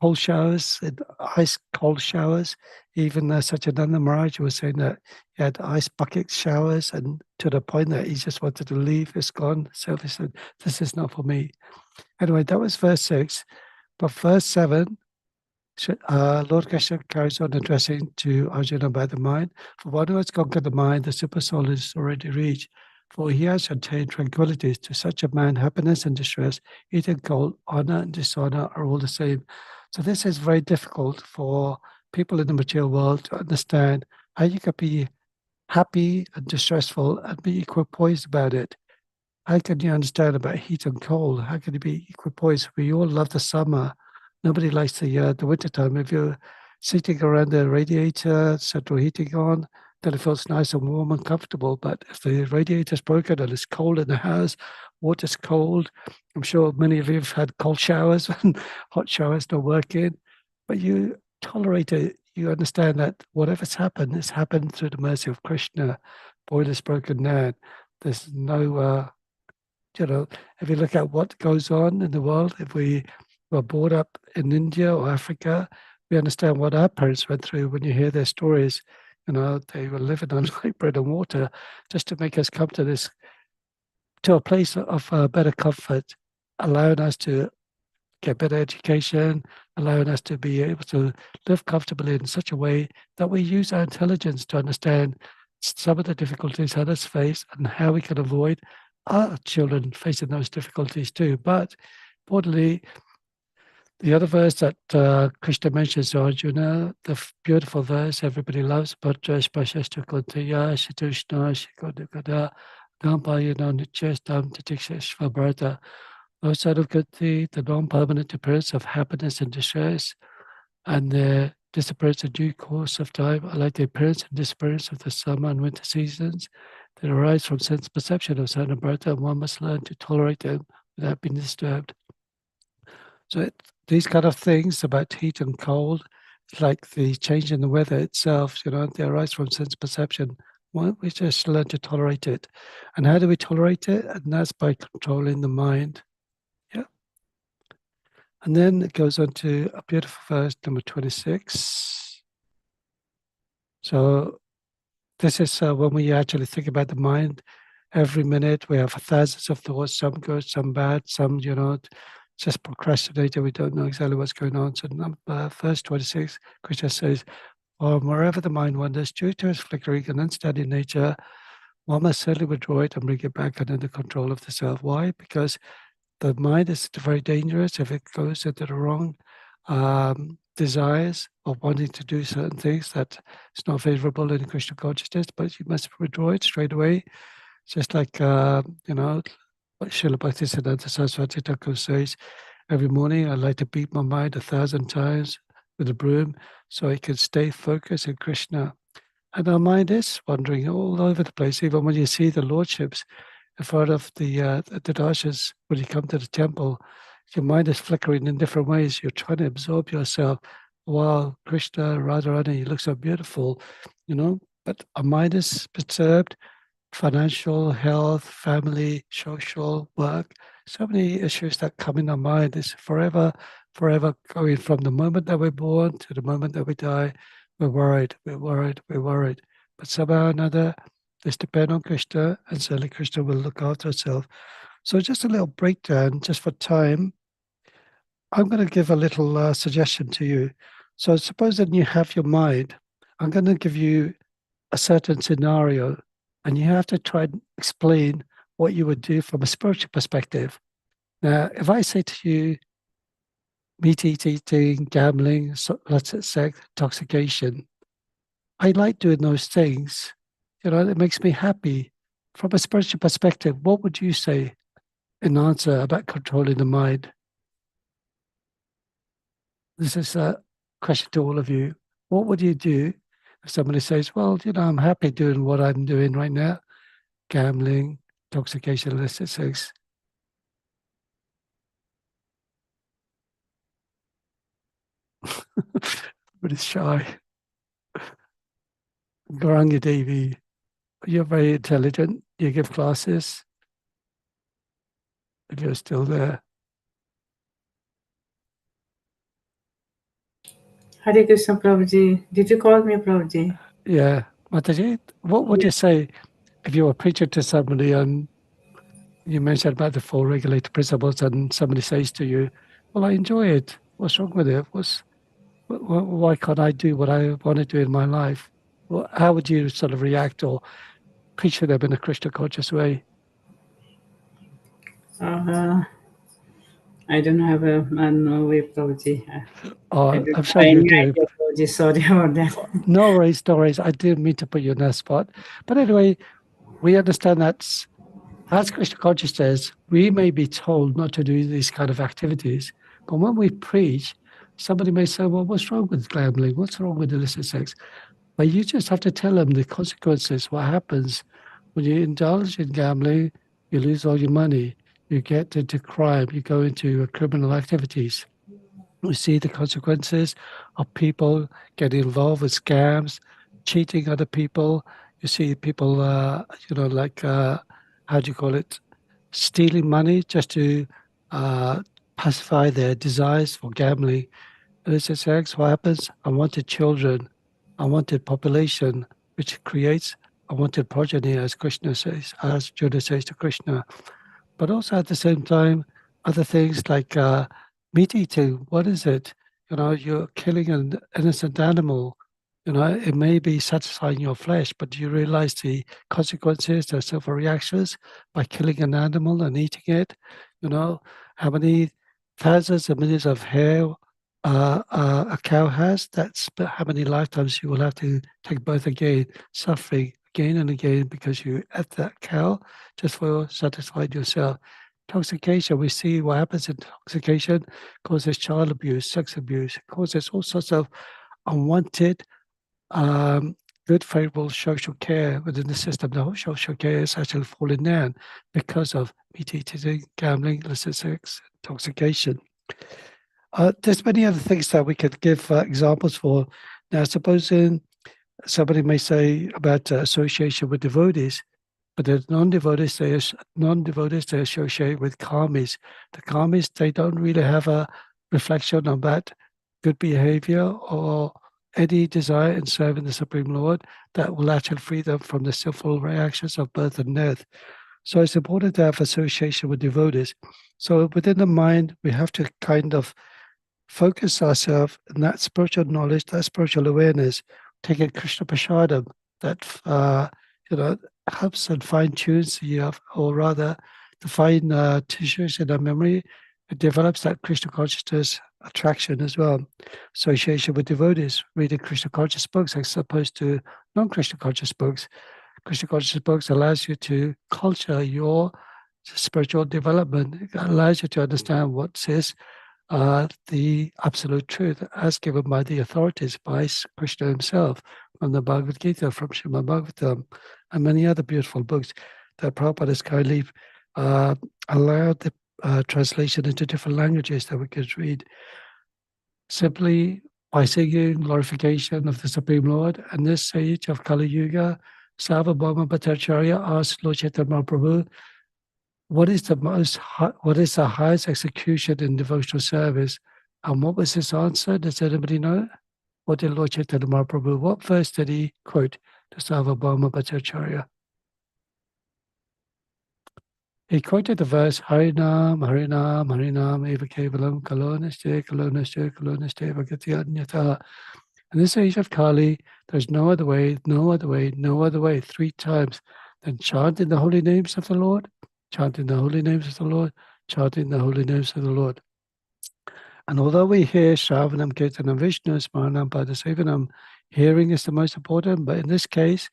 cold showers, ice cold showers. Even Satyananda Maharaj was saying that he had ice bucket showers, and to the point that he just wanted to leave. It's gone. So he said, "This is not for me." Anyway, that was verse 6. But verse 7, Lord Krishna carries on addressing to Arjuna about the mind. For one who has conquered the mind, the super soul is already reached. For he has attained tranquility. To such a man, happiness and distress, heat and cold, honor and dishonor are all the same. So this is very difficult for people in the material world to understand how you can be happy and distressful and be equipoised about it. How can you understand about heat and cold? How can you be equipoised? We all love the summer. Nobody likes the wintertime. If you're sitting around the radiator, central heating on, then it feels nice and warm and comfortable. But if the radiator's broken and it's cold in the house, water's cold, I'm sure many of you have had cold showers and hot showers not working, but you tolerate it. You understand that whatever's happened, it's happened through the mercy of Krishna. Boiler's broken down. There's no if you look at what goes on in the world, if we were brought up in India or Africa, we understand what our parents went through. When you hear their stories, they were living on like bread and water just to make us come to a place of better comfort, allowing us to get better education, allowing us to be able to live comfortably in such a way that we use our intelligence to understand some of the difficulties others face and how we can avoid our children facing those difficulties too. But importantly, the other verse that Krishna mentions to Arjuna, the beautiful verse everybody loves, Bhadrash Pashashta Kontaya Shitushna Shikodukada Gampayana Nichestam Tatiksheshva Bharata. Outside of Gati, the non-permanent appearance of happiness and distress, and the disappearance in due course of time, are like the appearance and disappearance of the summer and winter seasons that arise from sense perception of Sana Bharata, and one must learn to tolerate them without being disturbed. So these kind of things about heat and cold, like the change in the weather itself, they arise from sense perception. Well, we just learn to tolerate it. And how do we tolerate it? And that's by controlling the mind. Yeah. And then it goes on to a beautiful verse, number 26. So this is when we actually think about the mind. Every minute we have thousands of thoughts, some good, some bad, some, just procrastinating. We don't know exactly what's going on. So verse 26, Krishna says, wherever the mind wanders, due to its flickering and unsteady nature, one must certainly withdraw it and bring it back under the control of the self. Why? Because the mind is very dangerous if it goes into the wrong desires of wanting to do certain things that is not favorable in Krishna consciousness, but you must withdraw it straight away. Just like, what Srila Bhaktisiddhanta Saraswati Thakur says, every morning I like to beat my mind 1,000 times with a broom so I can stay focused in Krishna. And our mind is wandering all over the place, even when you see the lordships in front of the darshas, when you come to the temple, your mind is flickering in different ways. You're trying to absorb yourself. Wow, Krishna, Radharani, you look so beautiful, but our mind is perturbed. Financial, health, family, social, work, so many issues that come in our mind. Is forever going from the moment that we're born to the moment that we die. We're worried. But somehow or another, let's depend on Krishna, and certainly Krishna will look after herself. So just a little breakdown, just for time. I'm going to give a little suggestion to you. So suppose that you have your mind. I'm going to give you a certain scenario, and you have to try and explain what you would do from a spiritual perspective. Now, if I say to you, meat eating, gambling, sex, intoxication, I like doing those things. It makes me happy. From a spiritual perspective, what would you say in answer about controlling the mind? This is a question to all of you. What would you do if somebody says, well, I'm happy doing what I'm doing right now, gambling, intoxication, illicit sex? But it's shy. Garanga Devi, you're very intelligent. You give classes. If you're still there. Hare Krishna Prabhuji. Did you call me Prabhuji? Yeah. Mataji, what would you say if you were preaching to somebody and you mentioned about the 4 regulated principles and somebody says to you, well, I enjoy it. What's wrong with it? Why can't I do what I want to do in my life? Well, how would you sort of react or preach to them in a Krishna conscious way? I don't have no way, Prabhuji. I'm sure you do. Idea, Prabhuji. Sorry about that. No worries, no worries. I didn't mean to put you in that spot. But anyway, we understand that as Krishna consciousness, we may be told not to do these kind of activities. But when we preach, somebody may say, well, what's wrong with gambling? What's wrong with illicit sex? But you just have to tell them the consequences, what happens when you indulge in gambling, you lose all your money, you get into crime, you go into criminal activities. We see the consequences of people getting involved with scams, cheating other people. You see people, how do you call it, stealing money just to pacify their desires for gambling. Illicit sex, what happens? Unwanted children, unwanted population, which creates unwanted progeny, as Krishna says, as Judah says to Krishna. But also at the same time, other things like meat eating. What is it? You're killing an innocent animal. It may be satisfying your flesh, but do you realize the consequences, the several reactions by killing an animal and eating it? How many thousands of millions of hair a cow has? That's how many lifetimes you will have to take birth again, suffering again and again because you ate that cow just for satisfying yourself. Intoxication, we see what happens in intoxication, causes child abuse, sex abuse, causes all sorts of unwanted, good, favorable social care within the system. The whole social care is actually falling down because of meat eating, gambling, illicit sex, intoxication. There's many other things that we could give examples for. Now, supposing somebody may say about association with devotees, but the non-devotees, they associate with karmis. The karmis, they don't really have a reflection on that good behavior or any desire in serving the Supreme Lord that will actually free them from the sinful reactions of birth and death. So it's important to have association with devotees. So within the mind, we have to kind of focus ourselves in that spiritual knowledge, that spiritual awareness, take a Krishna Prasadam that helps and fine-tunes or rather the fine tissues in our memory. It develops that Krishna consciousness attraction as well. Association with devotees, reading Krishna conscious books as opposed to non-Krishna conscious books. Krishna conscious books allows you to culture your spiritual development. It allows you to understand what is the absolute truth as given by the authorities, by Krishna himself, from the Bhagavad Gita, from Srimad Bhagavatam, and many other beautiful books that Prabhupada has kindly allowed the translation into different languages that we could read. Simply by singing glorification of the Supreme Lord, and this sage of Kali Yuga, Sarvabhauma Bhattacharya asked Lord Chaitanya Mahaprabhu, what is the highest execution in devotional service? And what was his answer? Does anybody know? What did Lord Chaitanya Mahaprabhu, what verse did he quote to Sarvabhauma Bhattacharya? He quoted the verse, Harinam, Harinam, Harinam, Eva Kevalam, Kalonashte, Kalonashte, Kalonashte, Bhagatyanyata. In this age of Kali, there's no other way, no other way, no other way, 3 times than chanting the holy names of the Lord, chanting the holy names of the Lord, chanting the holy names of the Lord. And although we hear Shravanam, Kirtanam, Vishnu, Smaranam, Padasevanam, Hearing is the most important, but in this case,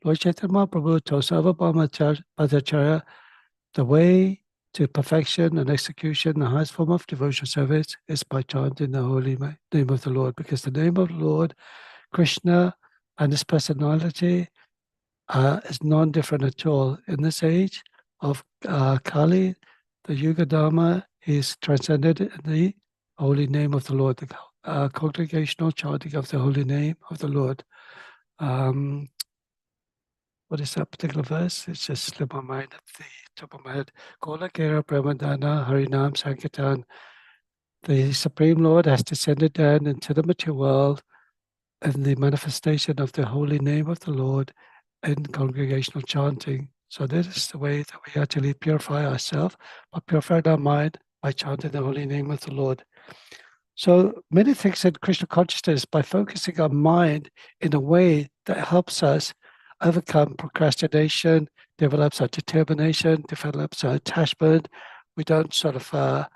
Lord Chaitanya Mahaprabhu told Sarvabhauma Bhattacharya the way to perfection and execution, the highest form of devotional service, is by chanting the holy name of the Lord, because the name of the Lord, Krishna, and his personality is non-different at all. In this age of Kali, the Yuga Dharma is transcended in the holy name of the Lord, the congregational chanting of the holy name of the Lord. What is that particular verse? It's just slipped my mind at the top of my head. Kola Kera Brahmadana Harinam Sankirtan. The Supreme Lord has descended down into the material world in the manifestation of the holy name of the Lord in congregational chanting. So this is the way that we actually purify ourselves, but purify our mind by chanting the holy name of the Lord. So many things in Krishna consciousness, by focusing our mind in a way that helps us overcome procrastination, develops our determination, develops our attachment. We don't sort of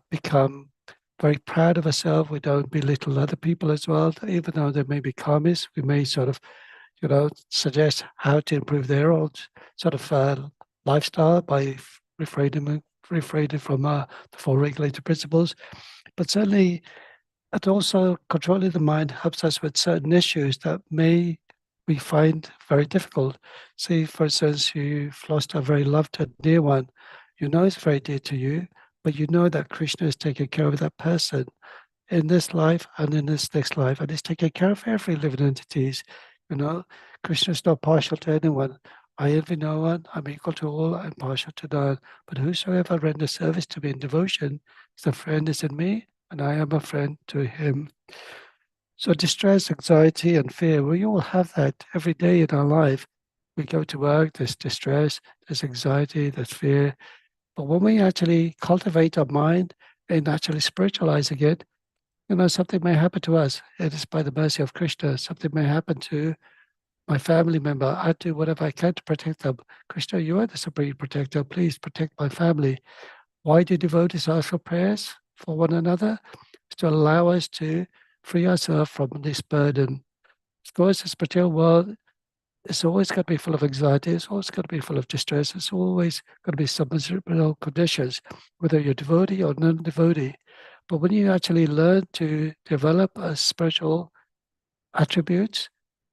become very proud of ourselves. We don't belittle other people as well. Even though they may be karmis, we may sort of, suggest how to improve their own sort of lifestyle by refraining from the four regulated principles. But certainly, it also controlling the mind helps us with certain issues that we find very difficult. Say, for instance, you've lost a very loved and dear one. You know it's very dear to you, but you know that Krishna is taking care of that person in this life and in this next life, and he's taking care of every living entities. Krishna is not partial to anyone. I envy no one, I'm equal to all, I'm partial to none. But whosoever renders service to me in devotion, the friend is in me, and I am a friend to him. So distress, anxiety, and fear, we all have that every day in our life. We go to work, there's distress, there's anxiety, there's fear. But when we actually cultivate our mind and actually spiritualizing it, something may happen to us. It is by the mercy of Krishna. Something may happen to my family member. I do whatever I can to protect them. Krishna, you are the supreme protector. Please protect my family. Why do devotees ask for prayers for one another? It's to allow us to free ourselves from this burden. Of course, this material world is always going to be full of anxiety. It's always going to be full of distress. It's always going to be some miserable conditions, whether you're devotee or non-devotee. But when you actually learn to develop a spiritual attributes,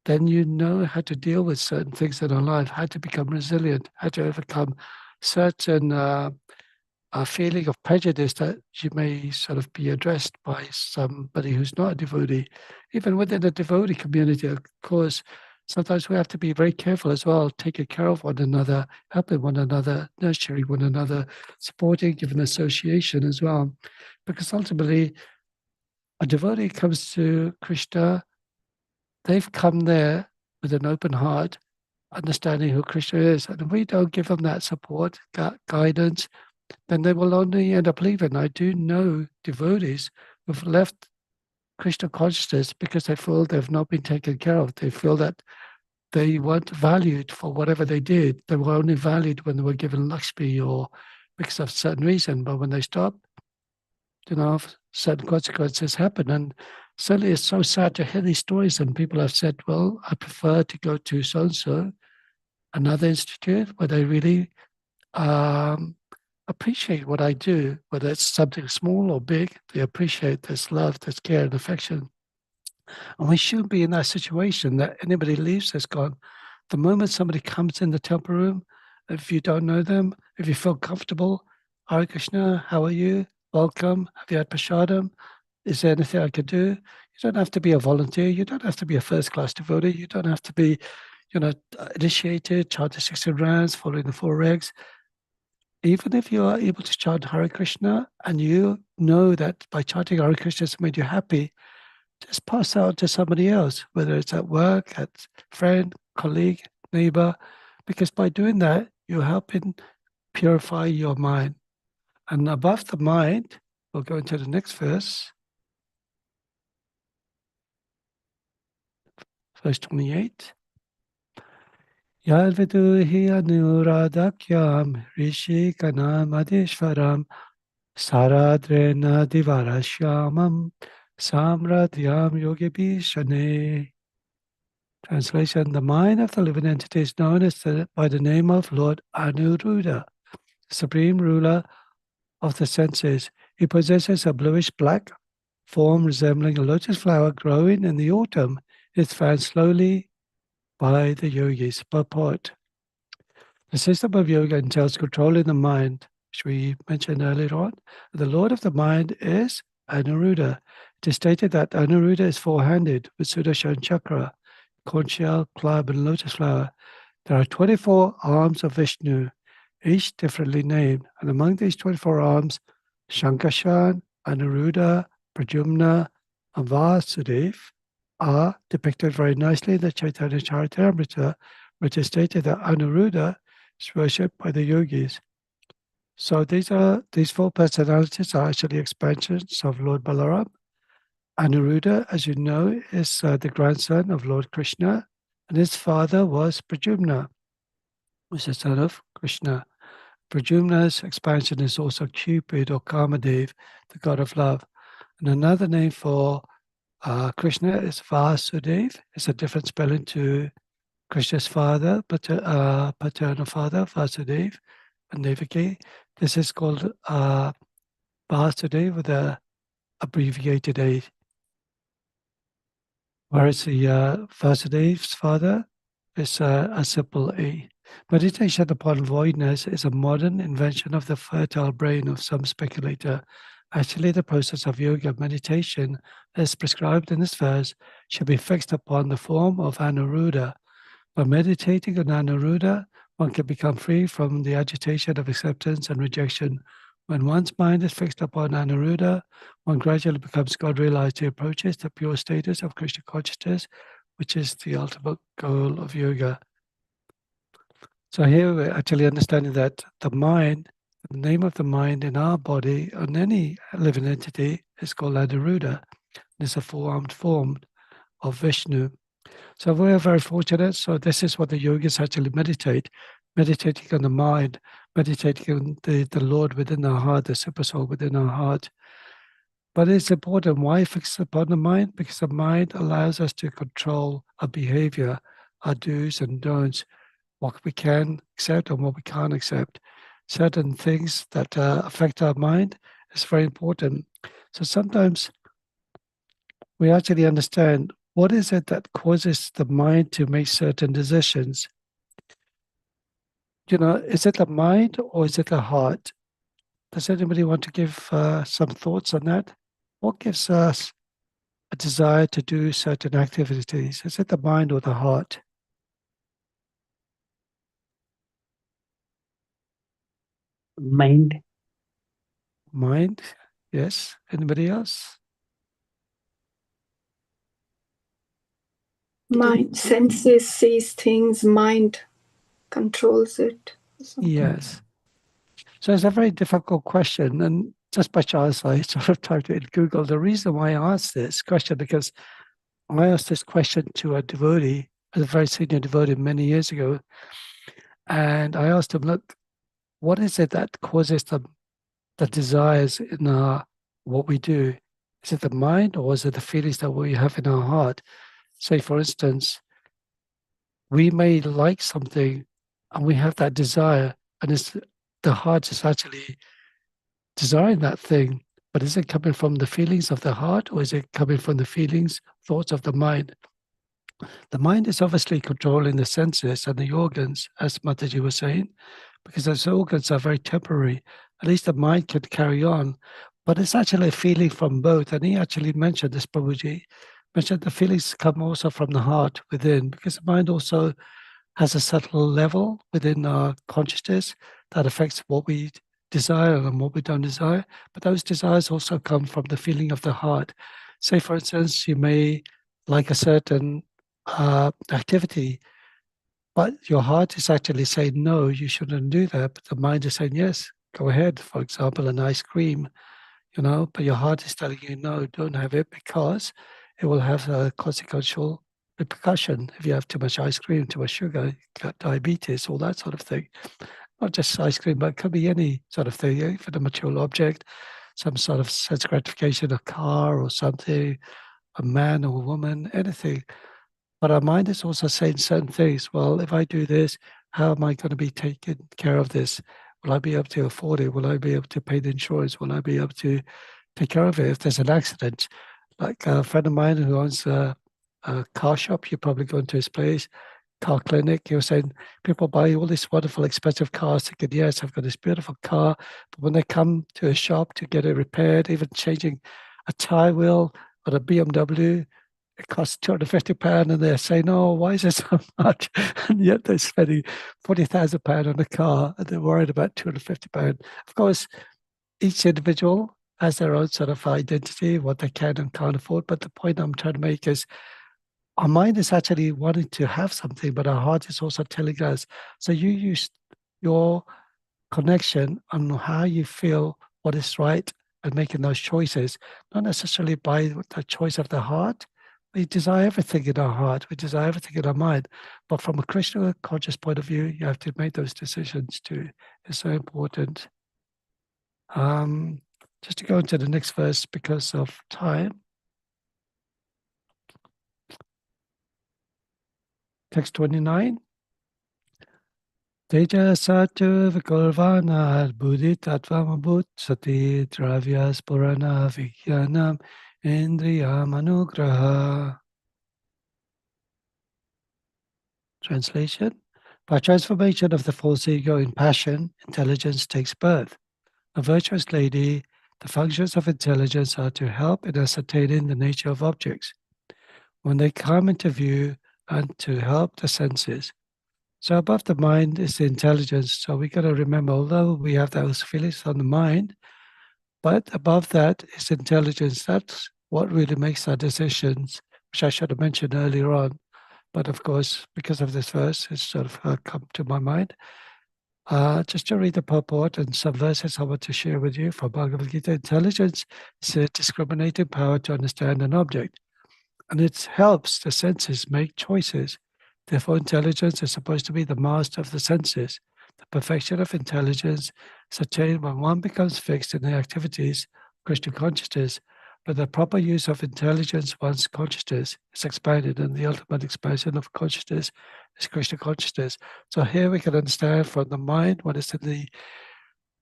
then you know how to deal with certain things in our life, how to become resilient, how to overcome certain a feeling of prejudice that you may sort of be addressed by somebody who's not a devotee. Even within a devotee community, of course, sometimes we have to be very careful as well, taking care of one another, helping one another, nurturing one another, supporting given association as well. Because ultimately, a devotee comes to Krishna, they've come there with an open heart, understanding who Krishna is. And if we don't give them that support, guidance, then they will only end up leaving. I do know devotees who've left Krishna consciousness because they feel they've not been taken care of. They feel that they weren't valued for whatever they did. They were only valued when they were given Lakshmi or because of certain reason. But when they stop, certain consequences happen. And certainly it's so sad to hear these stories. And people have said, well, I prefer to go to so-and-so, another institute where they really appreciate what I do, whether it's something small or big. They appreciate this love, this care and affection. And we shouldn't be in that situation that anybody leaves has gone. The moment somebody comes in the temple room, if you don't know them, if you feel comfortable, Hare Krishna, how are you? Welcome. Have you had prasadam? Is there anything I could do? You don't have to be a volunteer. You don't have to be a first-class devotee. You don't have to be, initiated, chant the 16 rounds, following the 4 regs. Even if you are able to chant Hare Krishna and you know that by chanting Hare Krishna has made you happy, just pass out to somebody else, whether it's at work, at friend, colleague, neighbor, because by doing that, you're helping purify your mind. And above the mind, we'll go into the next verse, verse 28. Yadviduhi anuradakyam rishi kanam adishvaram saradrena divarashyamam Samradhyam Yogibi Shane. Translation: the mind of the living entity is known by the name of Lord Anuruddha, the supreme ruler of the senses. He possesses a bluish-black form resembling a lotus flower growing in the autumn. It's found slowly by the yogis. Purport: the system of yoga entails controlling the mind, which we mentioned earlier on. The Lord of the mind is Anuruddha. It is stated that Anuruddha is four-handed with Sudarshan chakra, conch shell, club, and lotus flower. There are 24 arms of Vishnu, each differently named, and among these 24 arms, Shankashan, Anuruddha, Pradyumna, and Vasudev are depicted very nicely in the Chaitanya Charitamrita, which is stated that Anuruddha is worshipped by the yogis. So these four personalities are actually expansions of Lord Balaram. Anuruddha, as you know, is the grandson of Lord Krishna, and his father was Pradyumna, who is the son of Krishna. Pradyumna's expansion is also Cupid or Kamadev, the god of love. And another name for Krishna is Vasudev. It's a different spelling to Krishna's father, paternal father, Vasudev, and Devaki. This is called Vasudev with an abbreviated A. Whereas the Vasudev's father is a simple A. Meditation upon voidness is a modern invention of the fertile brain of some speculator. Actually, the process of yoga meditation, as prescribed in this verse, should be fixed upon the form of Anuruddha. By meditating on Anuruddha, one can become free from the agitation of acceptance and rejection. When one's mind is fixed upon Anuruddha, one gradually becomes God-realized. He approaches the pure status of Krishna consciousness, which is the ultimate goal of yoga. So here we're actually understanding that the mind, the name of the mind in our body, on any living entity, is called Anuruddha. It's a four-armed form of Vishnu. So we're very fortunate. So this is what the yogis actually meditate, meditating on the mind, meditating on the Lord within our heart, the super soul within our heart. But it's important. Why fix upon the mind? Because the mind allows us to control our behavior, our do's and don'ts, what we can accept and what we can't accept. Certain things that affect our mind is very important. So sometimes we actually understand what is it that causes the mind to make certain decisions. You know, is it the mind or is it the heart? Does anybody want to give some thoughts on that? What gives us a desire to do certain activities? Is it the mind or the heart? Mind. Mind, yes. Anybody else? Mind senses, sees things, mind controls it. Yes. So it's a very difficult question. And just by chance, I sort of typed it in Google. The reason why I asked this question, because I asked this question to a devotee, a very senior devotee many years ago. And I asked him, look, what is it that causes the desires in what we do? Is it the mind or is it the feelings that we have in our heart? Say, for instance, we may like something and we have that desire, and it's the heart is actually desiring that thing, but is it coming from the feelings of the heart or is it coming from the feelings, thoughts of the mind? The mind is obviously controlling the senses and the organs, as Mataji was saying, because those organs are very temporary. At least the mind can carry on, but it's actually a feeling from both. And he actually mentioned this, Prabhuji, mentioned the feelings come also from the heart within, because the mind also has a subtle level within our consciousness that affects what we desire and what we don't desire. But those desires also come from the feeling of the heart. Say, for instance, you may like a certain activity, but your heart is actually saying, no, you shouldn't do that. But the mind is saying, yes, go ahead. For example, an ice cream, you know, but your heart is telling you, no, don't have it because it will have a consequential repercussion. If you have too much ice cream, too much sugar, you got diabetes, all that sort of thing. Not just ice cream, but it could be any sort of thing, even a material object. some sort of sense gratification, a car or something, a man or a woman, anything. But our mind is also saying certain things. Well, if I do this, how am I going to be taking care of this? Will I be able to afford it? Will I be able to pay the insurance? Will I be able to take care of it if there's an accident? Like a friend of mine who owns a car shop, you probably go into his place, car clinic. He was saying people buy all these wonderful, expensive cars, thinking, yes, I've got this beautiful car. But when they come to a shop to get it repaired, even changing a tie wheel on a BMW, it costs £250, and they're saying, "Oh, why is it so much?" And yet they're spending £40,000 on a car, and they're worried about £250. Of course, each individual has their own sort of identity, what they can and can't afford. But the point I'm trying to make is, our mind is actually wanting to have something, but our heart is also telling us. So you use your connection on how you feel, what is right, and making those choices, not necessarily by the choice of the heart. We desire everything in our heart. We desire everything in our mind. But from a Krishna conscious point of view, you have to make those decisions too. It's so important. Just to go into the next verse because of time. Text 29. Teja Satu Vikorvana Buddhi Tattvamabhut Sati Dravyas Purana Vijnanam Indriyam Anugraha. Translation. By transformation of the false ego in passion, intelligence takes birth. A virtuous lady, the functions of intelligence are to help in ascertaining the nature of objects when they come into view and to help the senses. So above the mind is the intelligence. So we got to remember, although we have those feelings on the mind, but above that is intelligence. That's what really makes our decisions, which I should have mentioned earlier on. But of course, because of this verse, it's sort of come to my mind. Just to read the purport and some verses I want to share with you from Bhagavad Gita. Intelligence is a discriminating power to understand an object, and it helps the senses make choices. Therefore, intelligence is supposed to be the master of the senses. The perfection of intelligence is attained when one becomes fixed in the activities of Krishna consciousness. But the proper use of intelligence, one's consciousness is expanded, and the ultimate expansion of consciousness is Krishna consciousness. So here we can understand from the mind, when it's in the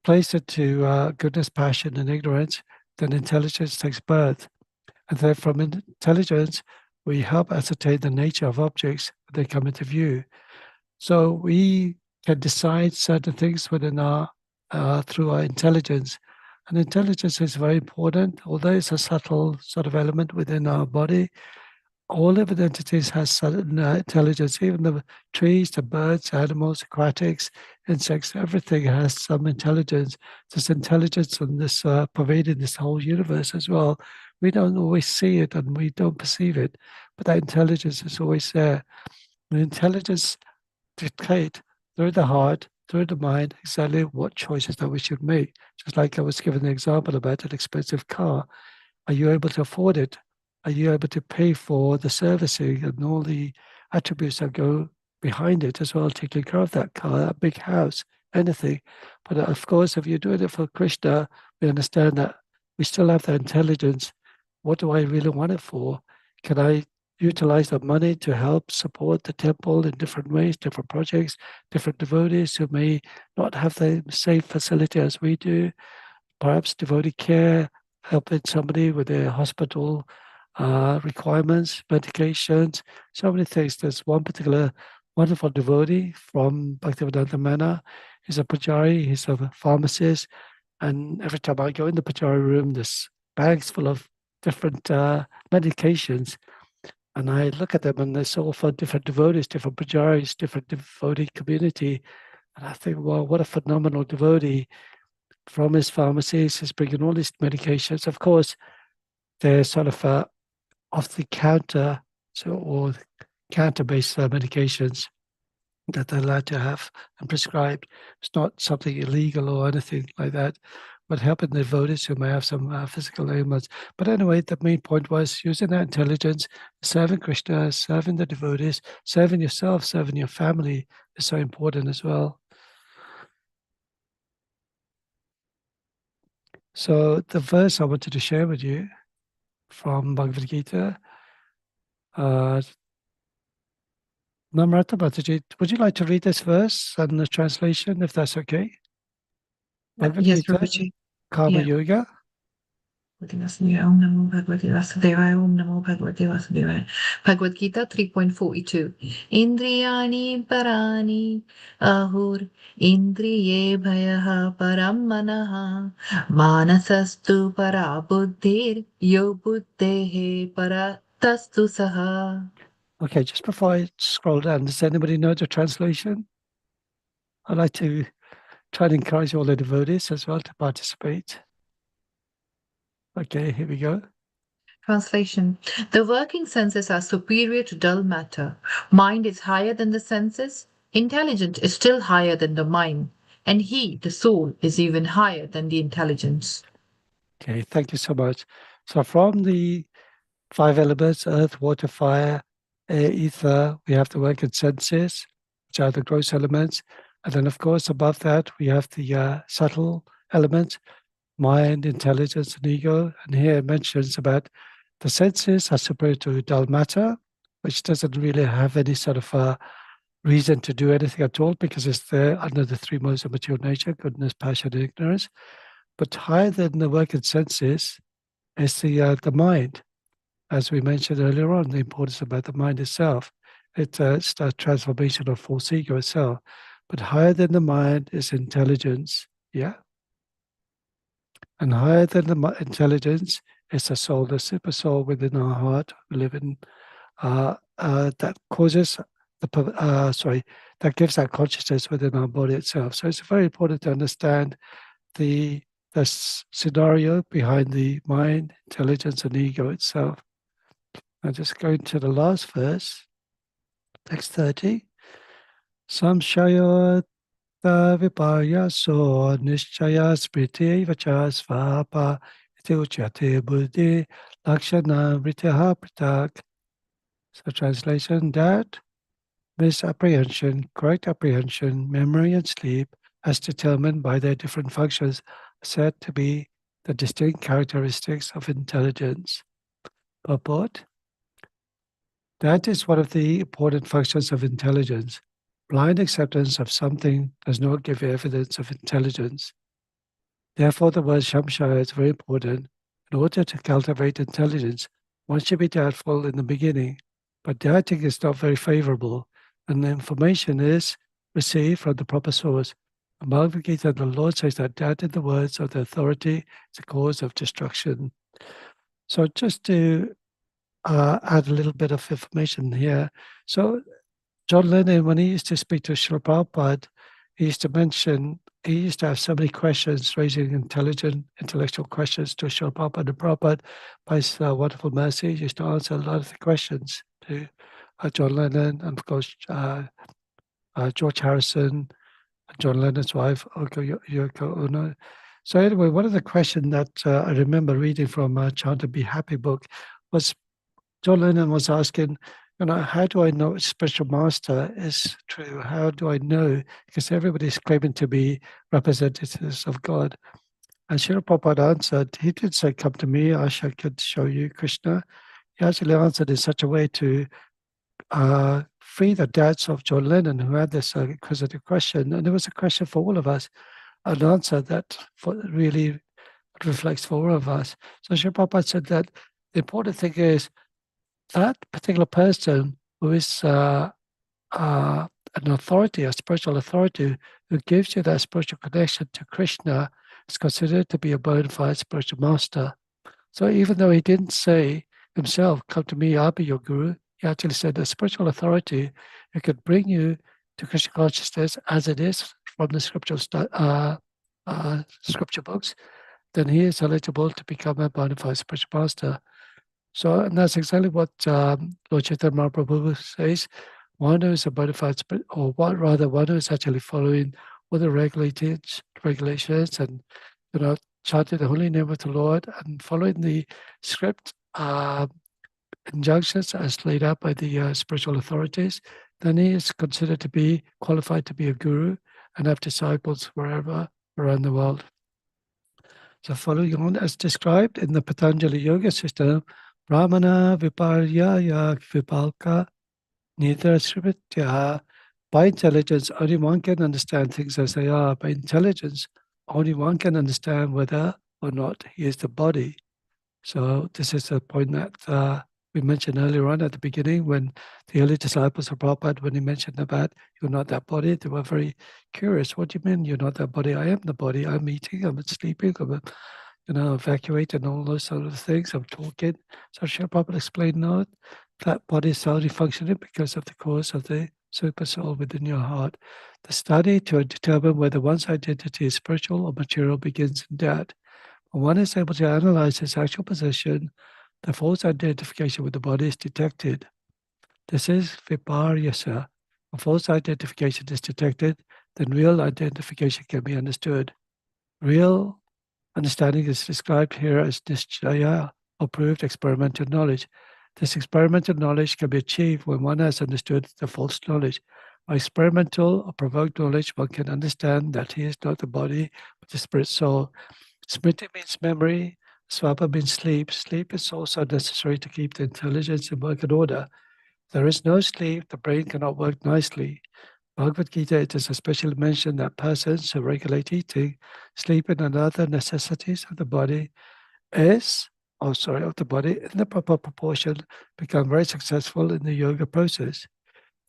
place into goodness, passion, and ignorance, then intelligence takes birth. And then from intelligence, we help ascertain the nature of objects when they come into view. So we can decide certain things within our through our intelligence. And intelligence is very important, although it's a subtle sort of element within our body. All living entities has certain intelligence, even the trees, the birds, animals, aquatics, insects, everything has some intelligence. There's intelligence in this pervading this whole universe as well. We don't always see it and we don't perceive it, but that intelligence is always there. The intelligence dictates through the heart, through the mind, exactly what choices that we should make. Just like I was given the example about an expensive car. Are you able to afford it? Are you able to pay for the servicing and all the attributes that go behind it as well, taking care of that car, that big house, anything? But of course, if you're doing it for Krishna, we understand that we still have that intelligence. What do I really want it for? Can I utilize that money to help support the temple in different ways, different projects, different devotees who may not have the same facility as we do? Perhaps devotee care, helping somebody with their hospital requirements, medications, so many things. There's one particular wonderful devotee from Bhaktivedanta Mana. He's a pujari, he's a pharmacist, and every time I go in the pujari room, there's bags full of different medications. And I look at them and it's all for different devotees, different pujaris, different devotee community. And I think, well, what a phenomenal devotee. From his pharmacies, he's bringing all these medications. Of course, they're sort of off the counter, or counter-based medications that they're allowed to have and prescribed. It's not something illegal or anything like that, but helping the devotees who may have some physical ailments. But anyway, the main point was using that intelligence, serving Krishna, serving the devotees, serving yourself, serving your family is so important as well. So the verse I wanted to share with you from Bhagavad Gita, Namrata Mataji, would you like to read this verse and the translation, if that's okay? Bhagavad Yes, Gita, Prabhuji. Karma Yeah. Yoga. Om Namo Bhagavate Vasudevaya, Om Namo Bhagavate Vasudevaya. Bhagavad Gita 3.42. Indriyani parani ahur indriye bhayaha param manaha manasastu para buddhir yo buddhehe para tastu saha. Okay, just before I scroll down, does anybody know the translation? I'd like to try and encourage all the devotees as well to participate. Okay, here we go. Translation. The working senses are superior to dull matter. Mind is higher than the senses. Intelligence is still higher than the mind. And he, the soul, is even higher than the intelligence. Okay, thank you so much. So from the 5 elements, earth, water, fire, air, ether, we have the working senses, which are the gross elements. And then, of course, above that, we have the subtle elements, mind, intelligence, and ego. And here it mentions about the senses are superior to dull matter, which doesn't really have any sort of reason to do anything at all because it's there under the 3 modes of material nature, goodness, passion, and ignorance. But higher than the working senses is the mind. As we mentioned earlier on, the importance about the mind itself. It's the transformation of false ego itself. But higher than the mind is intelligence, yeah? And higher than the intelligence is the soul, the super soul within our heart, we live in, that causes that gives that consciousness within our body itself. So it's very important to understand the scenario behind the mind, intelligence, and ego itself. Now just going to the last verse, text 30. Samshaya viparyaso nishchaya smriti vacha svapa iti uchyate buddhi lakshana vritaha pratak. So translation, that misapprehension, correct apprehension, memory and sleep, as determined by their different functions, are said to be the distinct characteristics of intelligence. Purport. That is one of the important functions of intelligence. Blind acceptance of something does not give evidence of intelligence. Therefore, the word Shamshaya is very important. In order to cultivate intelligence, one should be doubtful in the beginning, but doubting is not very favorable, and the information is received from the proper source. In Bhagavad Gita, the Lord says that doubt in the words of the authority is a cause of destruction. So just to add a little bit of information here. So John Lennon, when he used to speak to Srila Prabhupada, he used to have so many questions, raising intellectual questions to Srila Prabhupada. And Prabhupada, by his wonderful mercy, used to answer a lot of the questions to John Lennon, and of course, George Harrison, John Lennon's wife, Yoko Ono. So anyway, one of the questions that I remember reading from Chant to Be Happy book was John Lennon was asking, how do I know spiritual master is true? How do I know? Because everybody's claiming to be representatives of God. And Srila Prabhupada answered, he didn't say, come to me, I could show you Krishna. He actually answered in such a way to free the doubts of John Lennon, who had this inquisitive question. And it was a question for all of us, an answer that really reflects for all of us. So Srila Prabhupada said that the important thing is that particular person who is an authority, a spiritual authority, who gives you that spiritual connection to Krishna is considered to be a bona fide spiritual master. So even though he didn't say himself, come to me, I'll be your guru, he actually said a spiritual authority who could bring you to Krishna consciousness as it is from the scripture books, then he is eligible to become a bona fide spiritual master. So, and that's exactly what Lord Chaitanya Mahaprabhu says. One who is a bona fide, or one who is actually following all the regulations and, chanting the holy name of the Lord and following the script injunctions as laid out by the spiritual authorities, then he is considered to be qualified to be a guru and have disciples wherever around the world. So following on as described in the Patanjali Yoga system, Brahmana Viparyaya Vipalka Nidra. By intelligence, only one can understand things as they are. By intelligence, only one can understand whether or not he is the body. So this is a point that we mentioned earlier on at the beginning when the early disciples of Prabhupada, when he mentioned about you're not that body, they were very curious. What do you mean you're not that body? I am the body. I'm eating, I'm sleeping, I'm evacuating, all those sort of things. I'm talking. So Srila Prabhupada explained, no, that body is only functioning because of the cause of the super soul within your heart. The study to determine whether one's identity is spiritual or material begins in that. When one is able to analyze his actual position, the false identification with the body is detected. This is viparyasa. When false identification is detected, then real identification can be understood. Real understanding is described here as nischaya, or proved experimental knowledge. This experimental knowledge can be achieved when one has understood the false knowledge. By experimental or provoked knowledge, one can understand that he is not the body, but the spirit soul. Smriti means memory, swapa means sleep. Sleep is also necessary to keep the intelligence in work and order. If there is no sleep, the brain cannot work nicely. Bhagavad Gita, it is especially mentioned that persons who regulate eating, sleeping, and other necessities of the body in the proper proportion, become very successful in the yoga process.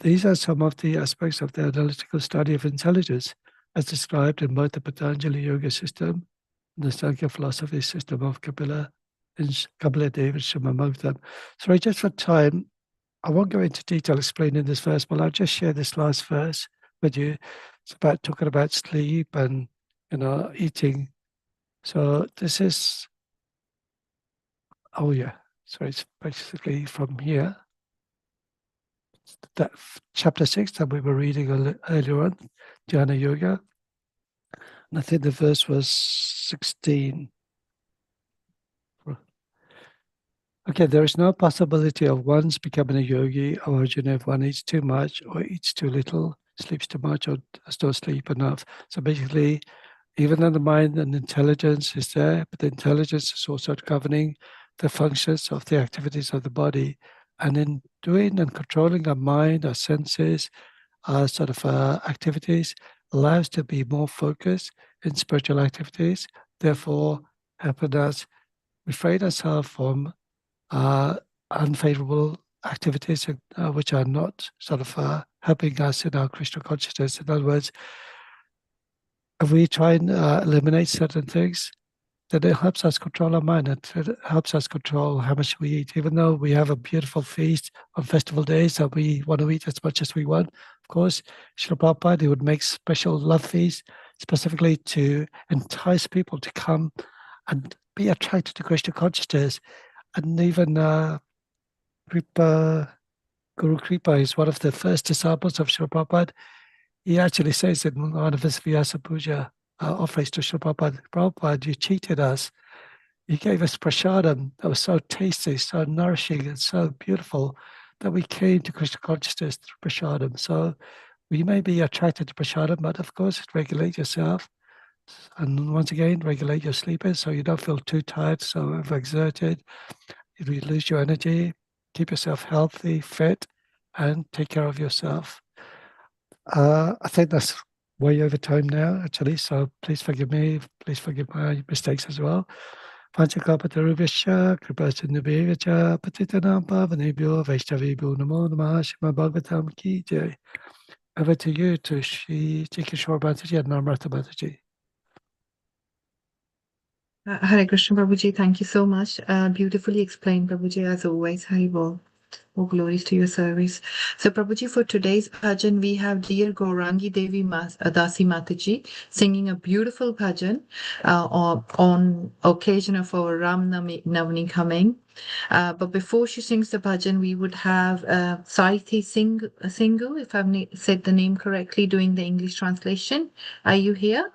These are some of the aspects of the analytical study of intelligence, as described in both the Patanjali Yoga system and the Sankhya philosophy system of Kapila and Kapila Dev and Srimad Bhagavatam. Sorry, just for time, I won't go into detail explaining this verse, but I'll just share this last verse with you. It's about talking about sleep and eating. So this is, it's basically from here. That chapter 6 that we were reading earlier on, Dhyana Yoga. And I think the verse was 16. Okay, there is no possibility of one's becoming a yogi, or Arjuna, if one eats too much or eats too little, sleeps too much or does not sleep enough. So basically, even though the mind and intelligence is there, but the intelligence is also governing the functions of the activities of the body. And in doing and controlling our mind, our senses, our activities, allows to be more focused in spiritual activities, therefore helping us refrain ourselves from unfavorable activities which are not helping us in our Krishna consciousness. In other words, if we try and eliminate certain things, then it helps us control our mind. It helps us control how much we eat. Even though we have a beautiful feast on festival days that we want to eat as much as we want, of course, Srila Prabhupada would make special love feasts specifically to entice people to come and be attracted to Krishna consciousness. And even Guru Kripa is one of the first disciples of Srila Prabhupada. He actually says in one of his Vyasa Puja offerings to Srila Prabhupada, Prabhupada, you cheated us. You gave us prasadam that was so tasty, so nourishing, and so beautiful that we came to Krishna consciousness through prasadam. So we may be attracted to prasadam, but of course, regulate yourself. And once again, regulate your sleeping so you don't feel too tired, so overexerted. You lose your energy. Keep yourself healthy, fit, and take care of yourself. I think that's way over time now, actually, so please forgive me. Please forgive my mistakes as well. Panchakapatarubhyascha kripasindhubhyacha patitanam pavanebhyo vaishnavibhyo namo namah. Srimad Bhagavatam ki jai. Over to you, to Shri Kishore Mataji and Namrata Mataji. Hare Krishna, Prabhuji, thank you so much. Beautifully explained, Prabhuji, as always. Haribol. More glories to your service. So, Prabhuji, for today's bhajan, we have dear Gaurangi Devi Dasi Mataji singing a beautiful bhajan on occasion of our Ram Navami coming. But before she sings the bhajan, we would have Saithi Singhu, if I've said the name correctly, doing the English translation. Are you here?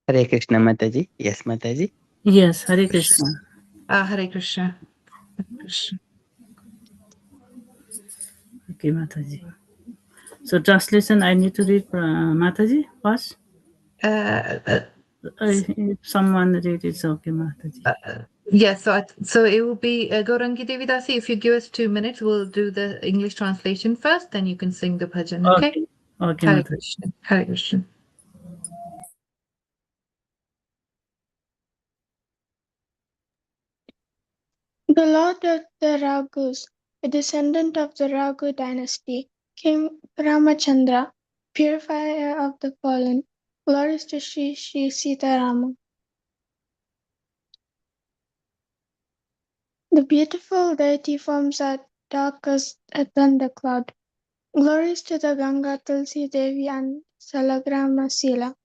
Hare Krishna Mataji. Yes, Mataji. Yes, Hare Krishna. Hare Krishna. Hare Krishna. Okay, Mataji. So So translation I need to read, Mataji, first? If someone read, it's okay, Mataji. Yes, so it will be Gaurangi Devidasi. If you give us 2 minutes, we'll do the English translation first, then you can sing the bhajan, okay? Okay, Hare Mataji. Krishna. Hare Krishna. The lord of the Raghus, a descendant of the Raghu dynasty, King Ramachandra, purifier of the fallen, glories to Sri Sri Sitarama. The beautiful deity forms are dark as a thundercloud. Glories to the Ganga Tulsi Devi and Salagrama Sila.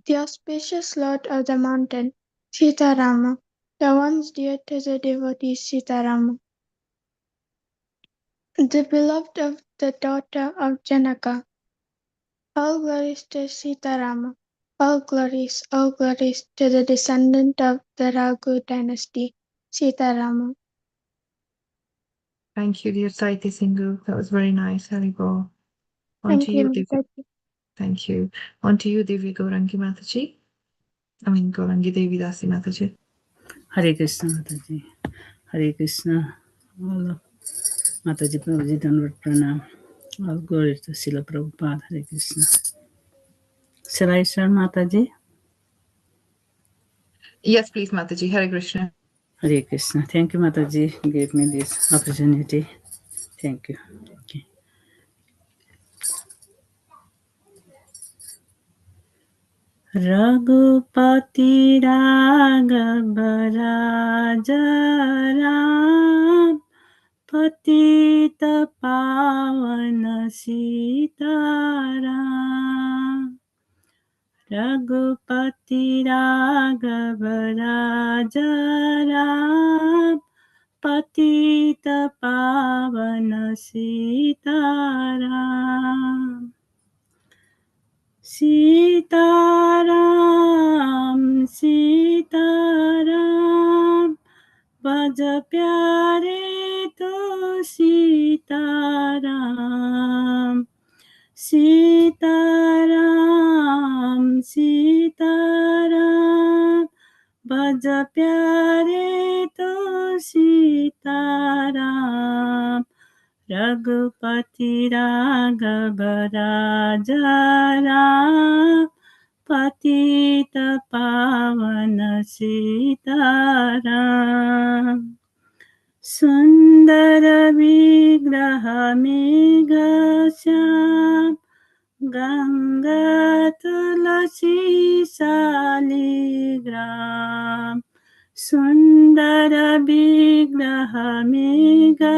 The auspicious lord of the mountain, Sitarama, the ones dear to the devotees Sitarama. The beloved of the daughter of Janaka. All glories to Sitarama. All glories to the descendant of the Raghu dynasty, Sitarama. Thank you, dear Saiti Singhu. That was very nice. Haribol. On Thank to you, you, Divya. Mataji. Thank you. On to you, Divya Gaurangi Mataji. Gaurangi Devidasi Mataji. Hare Krishna, Mataji. Hare Krishna. All of Mataji, Prabhuji, Danvat Pranam. All glory to Srila Prabhupada. Hare Krishna. Shall I start, Mataji? Yes, please, Mataji. Hare Krishna. Hare Krishna. Thank you, Mataji. You gave me this opportunity. Thank you. Okay. Raghupati Raghav Raja Ram Patita Pavana Sitaram Raghupati Raghav Raja Ram Patita Pavana Sitaram Sitaram, Sitaram, bhaj pyare to Sitaram. Sitaram, Sitaram, bhaj pyare to Sitaram. Raghupati Raghav Raja Ram Patita Pavana Sitaram Sundara Vigraha Megha Ganga Tulasi Saligram Sundara Vigraha Megha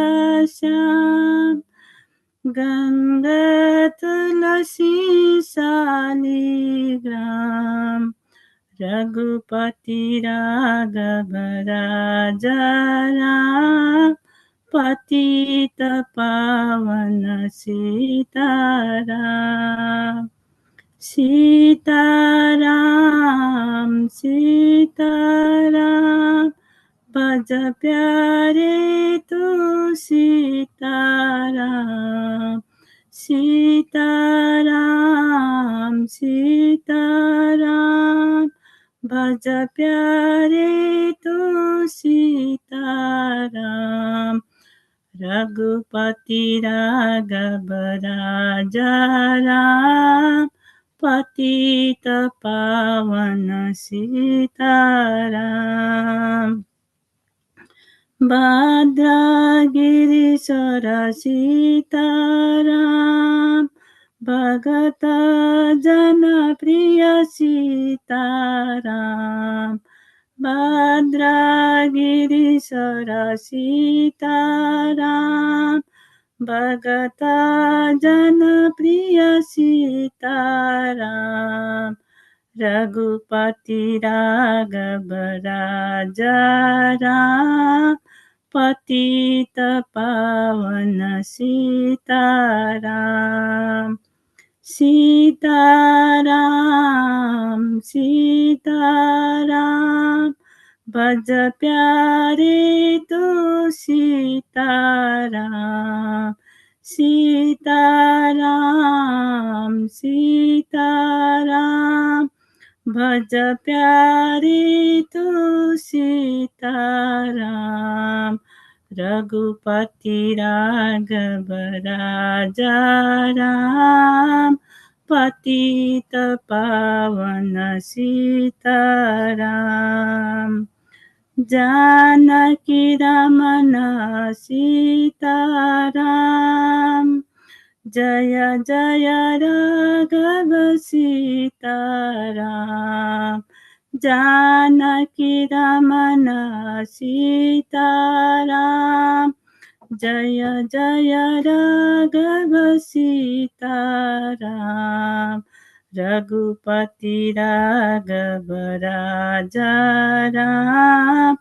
Ganga Tulasi Saligram Raghupati Raghav Raja Ram Patita Pavana Sitaram Sitaram Sitaram bhaj pyare tu Sitaram Sitaram Sitaram bhaj pyare tu Sitaram Raghupati Raghav Raja Ram Patita Pavana Sitaram Bhadragirisara Sitaram Bhagata Jana Priya Sitaram Bhadragirisara Sitaram Bhagata Jana Priya Sitaram Raghupati Raghav Raja Ram Patita Pavana Sitaram Sitaram Sitaram bhaj pyare tu Sitaram Sitaram Sitaram भज प्यारे तू सीताराम रघुपति राघव राजा राम पतित पावन सीताराम जानकी रमन सीताराम जय जय राघव सीताराम जानकी रमन सीताराम जय जय राघव सीताराम रघुपति राघव राजा राम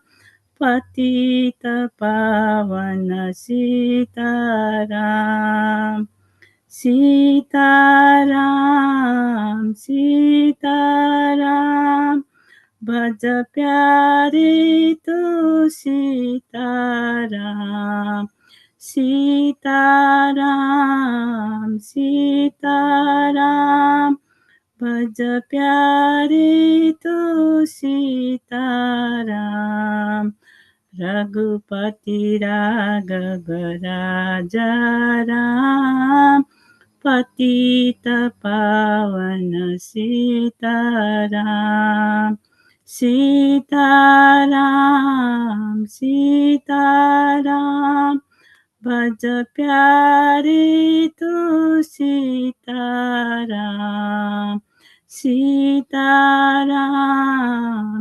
पतित पावन सीताराम सीताराम सीताराम भज प्यारे तू सीताराम सीताराम सीताराम भज प्यारे तू सीताराम रघुपति राघव राजा राम पतित पावन सीताराम सीताराम सीताराम भज प्यारे तू सीताराम सीताराम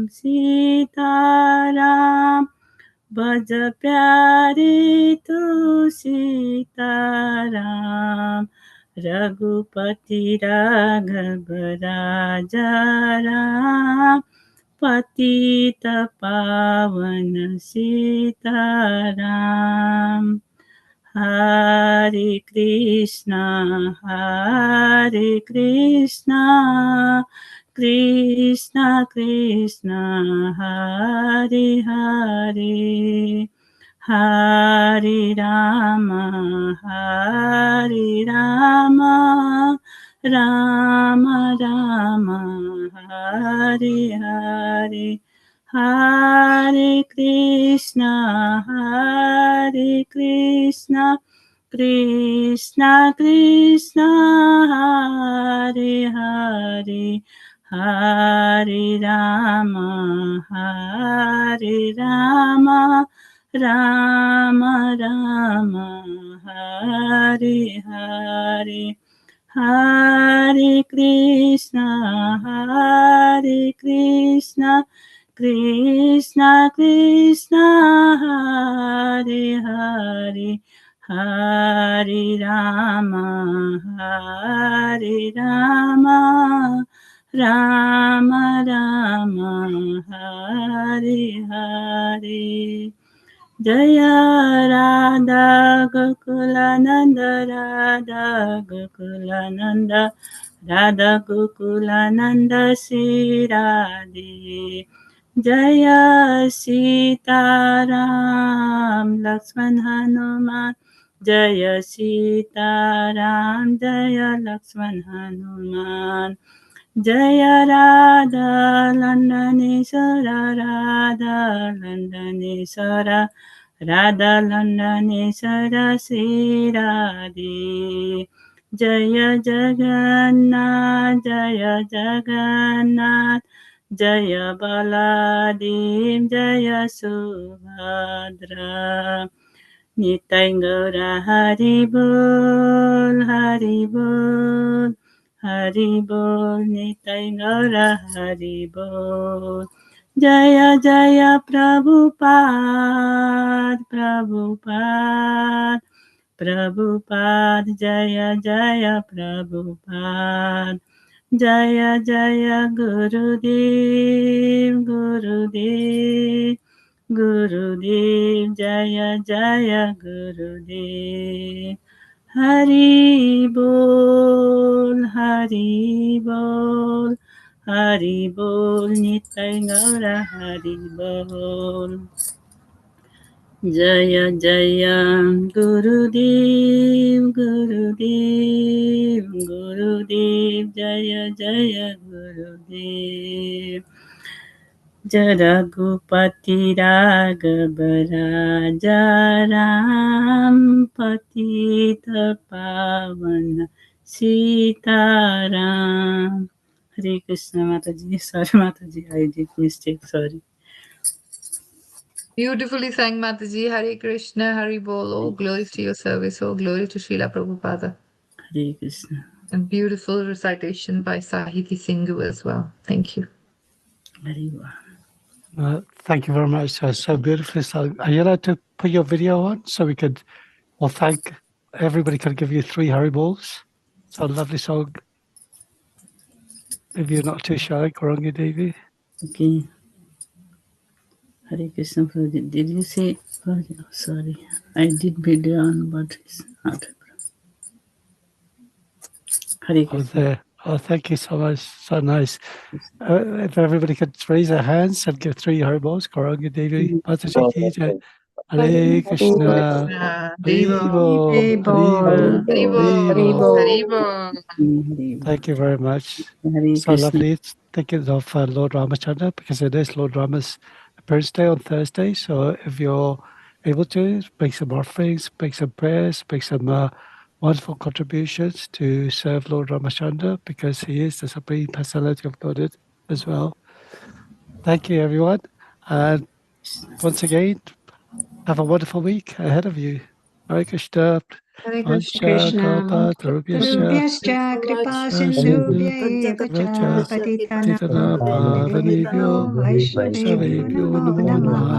सीताराम भज प्यारे तू सीताराम रघुपति राघव राजा राम पतित पावन सीताराम हरे कृष्णा कृष्णा कृष्णा हरे हरे हरे राम राम राम हरे हरे हरे कृष्णा कृष्णा कृष्णा हरे हरे हरे राम राम राम हरे हरे हरे कृष्णा कृष्णा कृष्णा हरे हरे हरे राम राम राम हरे हरे जय राधा गोकुलानंद राधा गोकुलानंद राधा गोकुलानंद श्री राधे जय सीताराम लक्ष्मण हनुमान जय सीताराम जय लक्ष्मण हनुमान जय राधा लंडनेश्वर राधा लंडनेश्वर राधा लंडनेश्वर श्री राधे जय जगन्नाथ जय बलदेव जय सुभद्रा निताय गौर हरि बोल हरि बोल निताय गौर हरि बोल जय जय प्रभुपाद जय जय प्रभुपाद जय जय गुरुदेव जय जय गुरुदेव हरि बोल निताय गौर हरि बोल Jaya Jaya Gurudev Gurudev Gurudev Jaya Jaya Gurudev Ragupati Raghav Raja Ram Patita Pavana Sitaram. Hare Krishna Mataji. Sorry Mataji, I did mistake, sorry. Beautifully sang, Mataji. Hare Krishna, Hare Bol. Oh, glories to your service. Oh, glory to Srila Prabhupada. Hare Krishna. And beautiful recitation by Sahiti Singhu as well. Thank you. Hare Bol. Thank you very much. So beautifully sung. Are you allowed to put your video on so we could, well, thank everybody could give you 3 Haribols? It's a lovely song. If you're not too shy, Gaurangi Devi. Okay. Hare Krishna Prabhuji. Did you say? Oh, sorry, I did video on, but it's not. Hare Oh, Krishna. there. Oh, thank you so much. So nice. If everybody could raise their hands and give 3 Haribols, Gaurangi Devi, Mataji Ki Jai. Hare Krishna. Haribo. Haribo. Haribo. Thank you very much. Hare So Krishna. lovely. Thinking of Lord Ramachandra, because it is Lord Rama's appearance day on Thursday. So if you're able to, make some offerings, make some prayers, make some wonderful contributions to serve Lord Ramachandra, because he is the Supreme Personality of Godhead as well. Thank you, everyone. And once again, have a wonderful week ahead of you. Hare Krishna. Hare Vancha kalpa tarubhyascha Sarubhyascha kripa Sindhu sindhubhya eva cha Raja patitanam Titana pavanebhyo Pavanebhyo vaishnavebhyo Vaishnavebhyo namo Namo namaha. Namaha